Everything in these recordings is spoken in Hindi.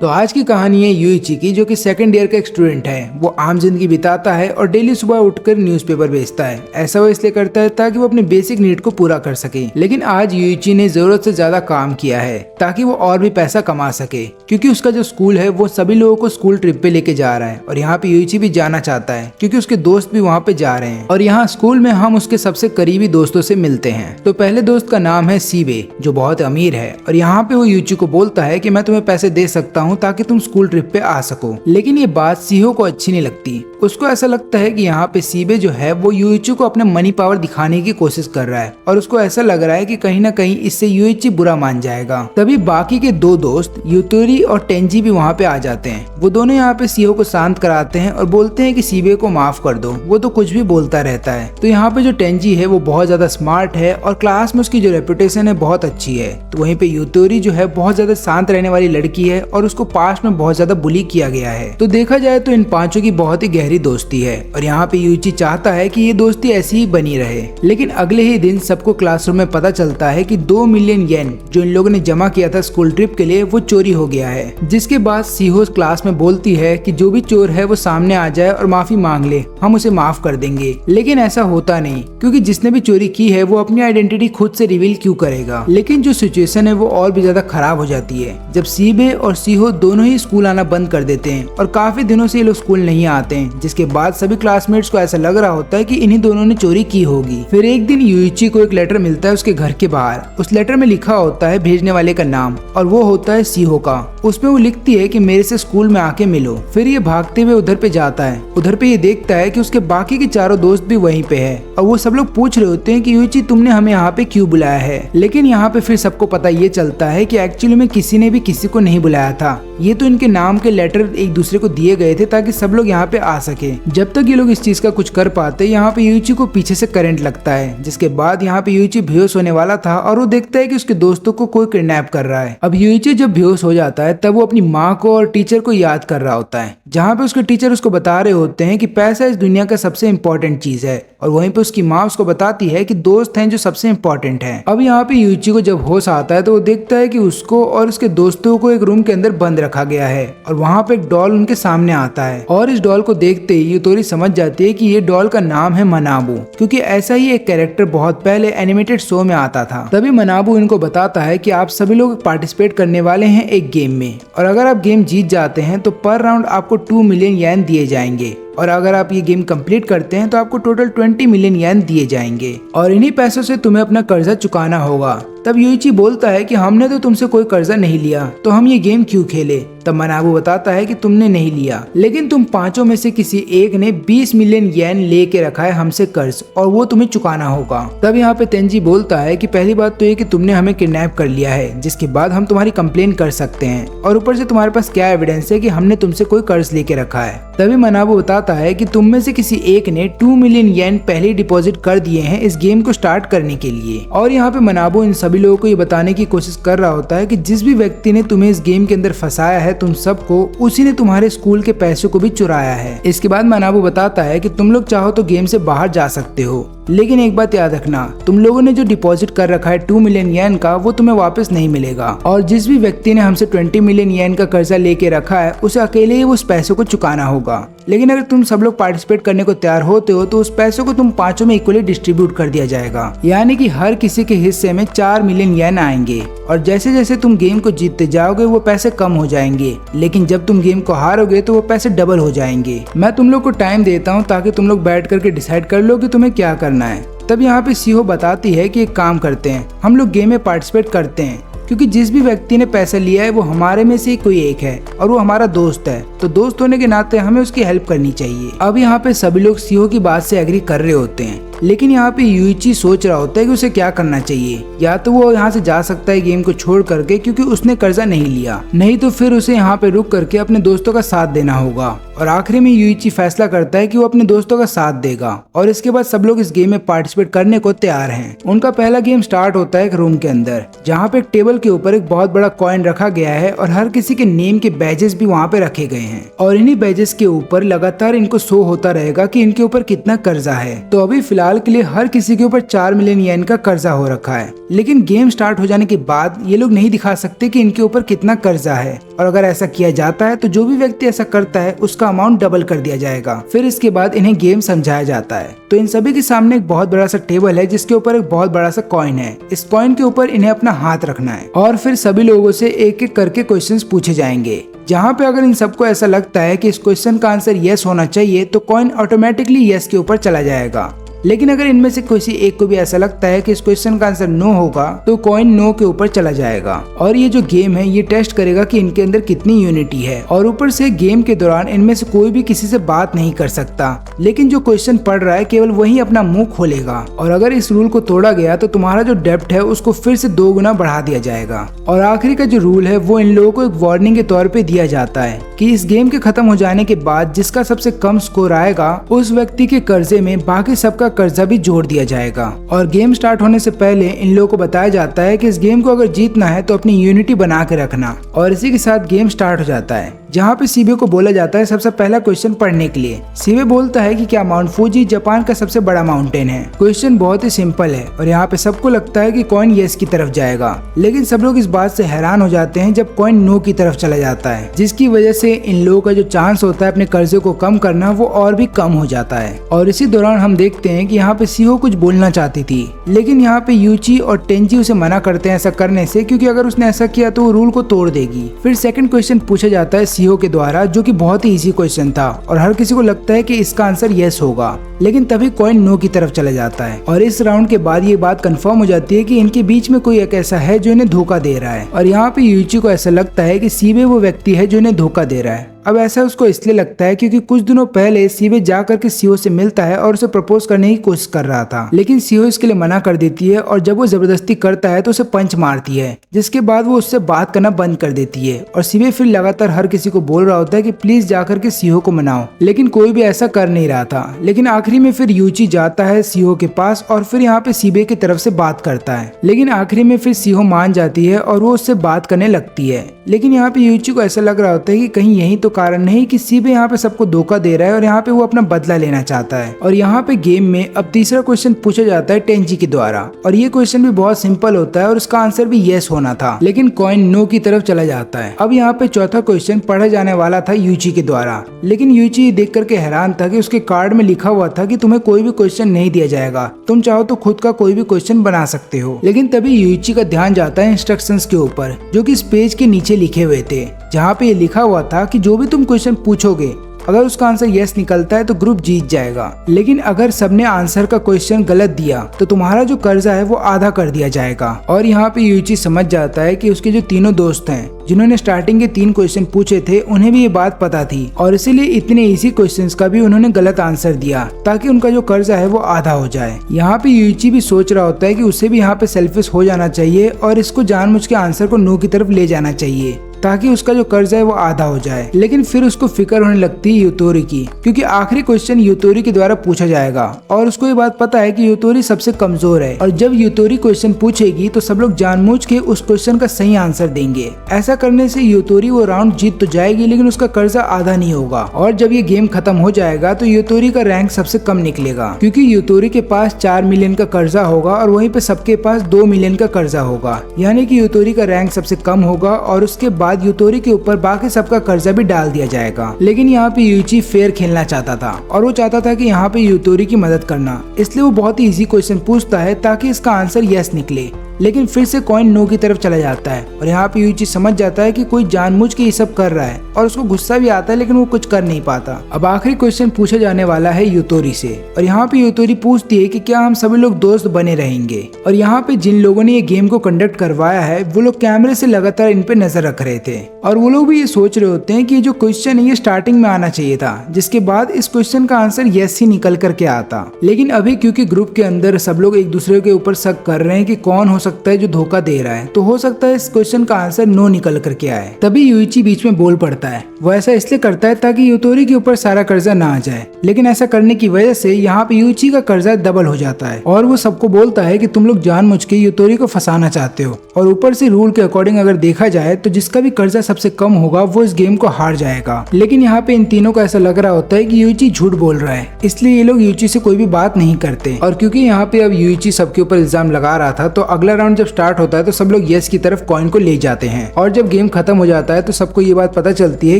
तो आज की कहानी है यूइची की, जो कि सेकंड ईयर का एक स्टूडेंट है। वो आम जिंदगी बिताता है और डेली सुबह उठकर न्यूज़पेपर बेचता है। ऐसा वो इसलिए करता है ताकि वो अपने बेसिक नीड को पूरा कर सके। लेकिन आज यूइची ने जरूरत से ज्यादा काम किया है ताकि वो और भी पैसा कमा सके, क्योंकि उसका जो स्कूल है वो सभी लोगों को स्कूल ट्रिप पे लेके जा रहा है और यहाँ पे यूइची भी जाना चाहता है क्योंकि उसके दोस्त भी वहाँ पे जा रहे हैं। और यहाँ स्कूल में हम उसके सबसे करीबी दोस्तों से मिलते हैं। तो पहले दोस्त का नाम है सीबे, जो बहुत अमीर है, और यहाँ पे वो यूइची को बोलता है कि मैं तुम्हें पैसे दे सकता हूँ ताकि तुम स्कूल ट्रिप पे आ सको। लेकिन ये बात सीहो को अच्छी नहीं लगती। उसको ऐसा लगता है कि यहाँ पे सीबे जो है वो यूइची को अपने मनी पावर दिखाने की कोशिश कर रहा है और उसको ऐसा लग रहा है कि कहीं ना कहीं इससे यूइची बुरा मान जाएगा। तभी बाकी के दो दोस्त यूतोरी और टेंजी भी वहाँ पे आ जाते हैं। वो दोनों यहाँ पे सीहो को शांत कराते हैं और बोलते हैं कि सीबे को माफ कर दो, वो तो कुछ भी बोलता रहता है। तो यहाँ पे जो टेंजी है वो बहुत ज्यादा स्मार्ट है और क्लास में उसकी जो रेपुटेशन है बहुत अच्छी है। तो वहीं पे यूतोरी जो है बहुत ज्यादा शांत रहने वाली लड़की है और उसको पास्ट में बहुत ज्यादा बुली किया गया है। तो देखा जाए तो इन पांचों की बहुत ही गहरी दोस्ती है और यहाँ पे यूइची चाहता है कि ये दोस्ती ऐसी ही बनी रहे। लेकिन अगले ही दिन सबको क्लासरूम में पता चलता है कि 2 मिलियन येन जो इन लोगों ने जमा किया था स्कूल ट्रिप के लिए वो चोरी हो गया है। जिसके बाद सीहो क्लास में बोलती है कि जो भी चोर है वो सामने आ जाए और माफी मांग ले, हम उसे माफ कर देंगे। लेकिन ऐसा होता नहीं, क्योंकि जिसने भी चोरी की है वो अपनी आइडेंटिटी खुद से रिवील क्यों करेगा। लेकिन जो सिचुएशन है वो और भी ज्यादा खराब हो जाती है जब सीबे और सीहो दोनों ही स्कूल आना बंद कर देते हैं और काफी दिनों से ये लोग स्कूल नहीं आते हैं। जिसके बाद सभी क्लासमेट्स को ऐसा लग रहा होता है कि इन्हीं दोनों ने चोरी की होगी। फिर एक दिन यूइची को एक लेटर मिलता है उसके घर के बाहर। उस लेटर में लिखा होता है भेजने वाले का नाम और वो होता है सीहो का। उसमें वो लिखती है कि मेरे से स्कूल में आके मिलो। फिर ये भागते हुए उधर पे जाता है। उधर पे ये देखता है कि उसके बाकी के चारों दोस्त भी वहीं पे है और वो सब लोग पूछ रहे होते हैं कि यूइची तुमने हमें यहाँ पे क्यों बुलाया है। लेकिन यहाँ पे फिर सबको पता ये चलता है कि एक्चुअली में किसी ने भी किसी को नहीं बुलाया था। ये तो इनके नाम के लेटर एक दूसरे को दिए गए थे ताकि सब लोग यहाँ पे आ सके। जब तक ये लोग इस चीज का कुछ कर पाते, यहाँ पे यूइची को पीछे से करंट लगता है। जिसके बाद यहाँ पे यूइची बेहोश होने वाला था और वो देखता है कि उसके दोस्तों को कोई किडनैप कर रहा है। अब यूइची जब बेहोश हो जाता है तब वो अपनी माँ को और टीचर को याद कर रहा होता है, जहाँ पे उसके टीचर उसको बता रहे होते हैं कि पैसा इस दुनिया का सबसे इम्पोर्टेंट चीज है और वहीं पे उसकी माँ उसको बताती है कि दोस्त हैं जो सबसे इम्पोर्टेंट है। अब यहाँ पे यूइची को जब होश आता है तो वो देखता है कि उसको और उसके दोस्तों को एक रूम के अंदर बंद रखा गया है और वहाँ पे एक डॉल उनके सामने आता है और इस डॉल को देखते ही यूतोरी समझ जाती है कि ये डॉल का नाम है मनाबू, क्योंकि ऐसा ही एक कैरेक्टर बहुत पहले एनिमेटेड शो में आता था। तभी मनाबू इनको बताता है कि आप सभी लोग पार्टिसिपेट करने वाले हैं एक गेम में और अगर आप गेम जीत जाते हैं तो पर राउंड आपको 2 मिलियन येन दिए जाएंगे और अगर आप ये गेम कंप्लीट करते हैं तो आपको टोटल 20 मिलियन येन दिए जाएंगे और इन्हीं पैसों से तुम्हें अपना कर्जा चुकाना होगा। तब यूइची बोलता है कि हमने तो तुमसे कोई कर्जा नहीं लिया, तो हम ये गेम क्यों खेले। तब मनाबू बताता है कि तुमने नहीं लिया, लेकिन तुम पांचों में से किसी एक ने 20 मिलियन येन लेके रखा है हमसे कर्ज और वो तुम्हें चुकाना होगा। तब यहाँ पे तेंजी बोलता है कि पहली बात तो ये कि तुमने हमें किडनैप कर लिया है, जिसके बाद हम तुम्हारी कंप्लेन कर सकते हैं और ऊपर से तुम्हारे पास क्या एविडेंस है कि हमने तुमसे कोई कर्ज लेके रखा है। तभी मनाबू बताता है कि तुम में से किसी एक ने 2 मिलियन येन पहले डिपॉजिट कर दिए हैं इस गेम को स्टार्ट करने के लिए। और यहाँ पे मनाबू इन सभी लोगों को ये बताने की कोशिश कर रहा होता है कि जिस भी व्यक्ति ने तुम्हें इस गेम के अंदर फंसाया है तुम सबको, उसी ने तुम्हारे स्कूल के पैसों को भी चुराया है। इसके बाद मनाबू बताता है कि तुम लोग चाहो तो गेम से बाहर जा सकते हो, लेकिन एक बात याद रखना, तुम लोगों ने जो डिपॉजिट कर रखा है 2 मिलियन येन का वो तुम्हें वापस नहीं मिलेगा और जिस भी व्यक्ति ने हमसे 20 मिलियन येन का कर्जा लेके रखा है उसे अकेले ही उस पैसों को चुकाना होगा। लेकिन अगर तुम सब लोग पार्टिसिपेट करने को तैयार होते हो तो उस पैसों को तुम पांचों में इक्वली डिस्ट्रीब्यूट कर दिया जाएगा, यानी कि हर किसी के हिस्से में 4 मिलियन येन आएंगे और जैसे जैसे तुम गेम को जीतते जाओगे वो पैसे कम हो जाएंगे, लेकिन जब तुम गेम को हारोगे तो वो पैसे डबल हो जाएंगे। मैं तुम लोग को टाइम देता हूँ ताकि तुम लोग बैठ करके डिसाइड कर लो कि तुम्हें क्या करना है। तब यहाँ पे सीहो बताती है कि एक काम करते हैं, हम लोग गेम में पार्टिसिपेट करते हैं, क्योंकि जिस भी व्यक्ति ने पैसा लिया है वो हमारे में से कोई एक है और वो हमारा दोस्त है, तो दोस्त होने के नाते हमें उसकी हेल्प करनी चाहिए। अब यहाँ पे सभी लोग सीहो की बात से एग्री कर रहे होते हैं, लेकिन यहाँ पे यूइची सोच रहा होता है कि उसे क्या करना चाहिए। या तो वो यहाँ से जा सकता है गेम को छोड़ करके, क्योंकि उसने कर्जा नहीं लिया, नहीं तो फिर उसे यहाँ पे रुक करके अपने दोस्तों का साथ देना होगा और आखिरी में यूइची फैसला करता है कि वो अपने दोस्तों का साथ देगा और इसके बाद सब लोग इस गेम में पार्टिसिपेट करने को तैयार हैं। उनका पहला गेम स्टार्ट होता है एक रूम के अंदर, जहाँ पे एक टेबल के ऊपर एक बहुत बड़ा कॉइन रखा गया है और हर किसी के नेम के बैजेस भी वहाँ पे रखे गए हैं और इन्हीं बैजेस के ऊपर लगातार इनको शो होता रहेगा कि इनके ऊपर कितना कर्जा है। तो अभी फिलहाल के लिए हर किसी के ऊपर 4 मिलियन येन का कर्जा हो रखा है, लेकिन गेम स्टार्ट हो जाने के बाद ये लोग नहीं दिखा सकते कि इनके ऊपर कितना कर्जा है, और अगर ऐसा किया जाता है तो जो भी व्यक्ति ऐसा करता है उसका अमाउंट डबल कर दिया जाएगा। फिर इसके बाद इन्हें गेम समझाया जाता है। तो इन सभी के सामने एक बहुत बड़ा सा टेबल है जिसके ऊपर एक बहुत बड़ा सा कॉइन है। इस कॉइन के ऊपर इन्हें अपना हाथ रखना है और फिर सभी लोगों से एक एक करके क्वेश्चंस पूछे जाएंगे, जहाँ पे अगर इन सबको ऐसा लगता है कि इस क्वेश्चन का आंसर यस होना चाहिए तो कॉइन ऑटोमेटिकली यस के ऊपर चला जाएगा। लेकिन अगर इनमें से किसी एक को भी ऐसा लगता है कि इस क्वेश्चन का आंसर नो होगा तो कॉइन नो के ऊपर चला जाएगा। और ये जो गेम है ये टेस्ट करेगा कि इनके अंदर कितनी यूनिटी है, और ऊपर से गेम के दौरान इनमें से कोई भी किसी से बात नहीं कर सकता, लेकिन जो क्वेश्चन पढ़ रहा है केवल वही अपना मुंह खोलेगा। और अगर इस रूल को तोड़ा गया तो तुम्हारा जो डेब्ट है उसको फिर से 2 गुना बढ़ा दिया जाएगा। और आखिरी का जो रूल है वो इन लोगों को एक वार्निंग के तौर पे दिया जाता है कि इस गेम के खत्म हो जाने के बाद जिसका सबसे कम स्कोर आएगा उस व्यक्ति के कर्जे में बाकी सबका कर्जा भी जोड़ दिया जाएगा। और गेम स्टार्ट होने से पहले इन लोगों को बताया जाता है कि इस गेम को अगर जीतना है तो अपनी यूनिटी बना के रखना। और इसी के साथ गेम स्टार्ट हो जाता है, जहाँ पे सीबे को बोला जाता है सबसे पहला क्वेश्चन पढ़ने के लिए। सीबे बोलता है कि क्या माउंट फूजी जापान का सबसे बड़ा माउंटेन है। क्वेश्चन बहुत ही सिंपल है और यहाँ पे सबको लगता है कि कॉइन यस की तरफ जाएगा, लेकिन सब लोग इस बात से हैरान हो जाते हैं जब कॉइन नो की तरफ चला जाता है, जिसकी वजह से इन लोगों का जो चांस होता है अपने कर्जे को कम करना वो और भी कम हो जाता है। और इसी दौरान हम देखते हैं कि यहाँ पे सीहो कुछ बोलना चाहती थी, लेकिन यहाँ पे यूची और टेंजी उसे मना करते हैं ऐसा करने से, क्योंकि अगर उसने ऐसा किया तो वो रूल को तोड़ देगी। फिर सेकंड क्वेश्चन पूछा जाता है सीहो के द्वारा, जो कि बहुत ही इजी क्वेश्चन था और हर किसी को लगता है कि इसका आंसर यस होगा, लेकिन तभी कॉइन नो की तरफ चला जाता है। और इस राउंड के बाद ये बात कंफर्म हो जाती है कि इनके बीच में कोई एक ऐसा है जो इन्हें धोखा दे रहा है। और यहाँ पे यूची को ऐसा लगता है कि सीबे वो व्यक्ति है जो इन्हें धोखा दे रहा है। अब ऐसा उसको इसलिए लगता है क्योंकि कुछ दिनों पहले सीबे जा करके सीओ से मिलता है और उसे प्रपोज करने की कोशिश कर रहा था, लेकिन सीओ इसके लिए मना कर देती है और जब वो जबरदस्ती करता है तो उसे पंच मारती है, जिसके बाद वो उससे बात करना बंद कर देती है। और सीबे फिर लगातार हर किसी को बोल रहा होता है कि प्लीज जा करके सीओ को मनाओ, लेकिन कोई भी ऐसा कर नहीं रहा था। लेकिन आखिरी में फिर यूची जाता है सीओ के पास और फिर यहाँ पे सीबे की तरफ से बात करता है, लेकिन आखिरी में फिर सीओ मान जाती है और वो उससे बात करने लगती है। लेकिन यहाँ पे यूची को ऐसा लग रहा होता है कि कहीं यही तो कारण नहीं कि सीबे यहाँ पे सबको धोखा दे रहा है और यहाँ पे वो अपना बदला लेना चाहता है। और यहाँ पे गेम में अब तीसरा क्वेश्चन पूछा जाता है टेंजी के द्वारा, और ये क्वेश्चन भी बहुत सिंपल होता है और उसका आंसर भी यस होना था, लेकिन कॉइन नो की तरफ चला जाता है। अब यहाँ पे चौथा क्वेश्चन पढ़ा जाने वाला था यूची के द्वारा, लेकिन यूची देख करके हैरान था कि उसके कार्ड में लिखा हुआ था कि तुम्हें कोई भी क्वेश्चन नहीं दिया जाएगा, तुम चाहो तो खुद का कोई भी क्वेश्चन बना सकते हो। लेकिन तभी यूची का ध्यान जाता है इंस्ट्रक्शंस के ऊपर, जो कि इस पेज के नीचे लिखे हुए थे, जहाँ पे ये लिखा हुआ था कि जो भी तुम क्वेश्चन पूछोगे अगर उसका आंसर यस निकलता है तो ग्रुप जीत जाएगा, लेकिन अगर सबने आंसर का क्वेश्चन गलत दिया तो तुम्हारा जो कर्जा है वो आधा कर दिया जाएगा। और यहाँ पे यूची समझ जाता है कि उसके जो तीनों दोस्त हैं जिन्होंने स्टार्टिंग के 3 क्वेश्चन पूछे थे उन्हें भी ये बात पता थी, और इसीलिए इतने इजी क्वेश्चंस का भी उन्होंने गलत आंसर दिया ताकि उनका जो कर्जा है वो आधा हो जाए। यहाँ पे यूची भी सोच रहा होता है कि उसे भी यहाँ पे सेल्फिश हो जाना चाहिए और इसको जानबूझ के आंसर को नो की तरफ ले जाना चाहिए ताकि उसका जो कर्जा है वो आधा हो जाए। लेकिन फिर उसको फिक्र होने लगती है यूतोरी की, क्योंकि आखिरी क्वेश्चन यूतोरी के द्वारा पूछा जाएगा और उसको ये बात पता है कि यूतोरी सबसे कमजोर है, और जब यूतोरी क्वेश्चन पूछेगी तो सब लोग जानबूझ के उस क्वेश्चन का सही आंसर देंगे। ऐसा करने से यूतोरी वो राउंड जीत तो जाएगी, लेकिन उसका कर्जा आधा नहीं होगा। और जब ये गेम खत्म हो जाएगा तो यूतोरी का रैंक सबसे कम निकलेगा, क्योंकि यूतोरी के पास 4 मिलियन का कर्जा होगा और वहीं पे सबके पास 2 मिलियन का कर्जा होगा, यानी कि यूतोरी का रैंक सबसे कम होगा और उसके बाद यूतोरी के ऊपर बाकी सबका कर्जा भी डाल दिया जाएगा। लेकिन यहाँ पे यूची फेयर खेलना चाहता था और वो चाहता था कि यहाँ पे यूतोरी की मदद करना, इसलिए वो बहुत ही इजी क्वेश्चन पूछता है ताकि इसका आंसर यस निकले। लेकिन फिर से कॉइन नो की तरफ चला जाता है और यहाँ पे यूची समझ जाता है कि कोई जानबूझ के ये सब कर रहा है और उसको गुस्सा भी आता है, लेकिन वो कुछ कर नहीं पाता। अब आखिरी क्वेश्चन पूछा जाने वाला है यूतोरी से, और यहाँ पे यूतोरी पूछती है कि क्या हम सभी लोग दोस्त बने रहेंगे। और यहाँ पे जिन लोगों ने ये गेम को कंडक्ट करवाया है वो लोग कैमरे से लगातार इन पे नजर रख रहे थे, और वो लोग भी ये सोच रहे होते हैं कि जो क्वेश्चन है ये स्टार्टिंग में आना चाहिए था, जिसके बाद इस क्वेश्चन का आंसर यस ही निकल करके आता। लेकिन अभी क्योंकि ग्रुप के अंदर सब लोग एक दूसरे के ऊपर शक कर रहे हैं कि कौन हो सकता है जो धोखा दे रहा है, तो हो सकता है इस क्वेश्चन का आंसर नो निकल करके आए। तभी यूइची बीच में बोल पड़ता है। वो ऐसा इसलिए करता है ताकि यूतोरी के ऊपर सारा कर्जा ना आ जाए, लेकिन ऐसा करने की वजह से यहाँ पे यूइची का कर्जा डबल हो जाता है और वो सबको बोलता है कि तुम लोग जानबूझ के यूतोरी को फंसाना चाहते हो। और ऊपर से रूल के अकॉर्डिंग अगर देखा जाए तो जिसका भी कर्जा सबसे कम होगा वो इस गेम को हार जाएगा। लेकिन यहाँ पे इन तीनों को ऐसा लग रहा होता है कि यूइची झूठ बोल रहा है, इसलिए ये लोग यूइची से कोई भी बात नहीं करते। और क्योंकि यहाँ पे अब यूइची सबके ऊपर इल्जाम लगा रहा था, तो अगला राउंड जब स्टार्ट होता है तो सब लोग यस की तरफ कॉइन को ले जाते हैं। और जब गेम खत्म हो जाता है तो सबको ये बात पता चलती है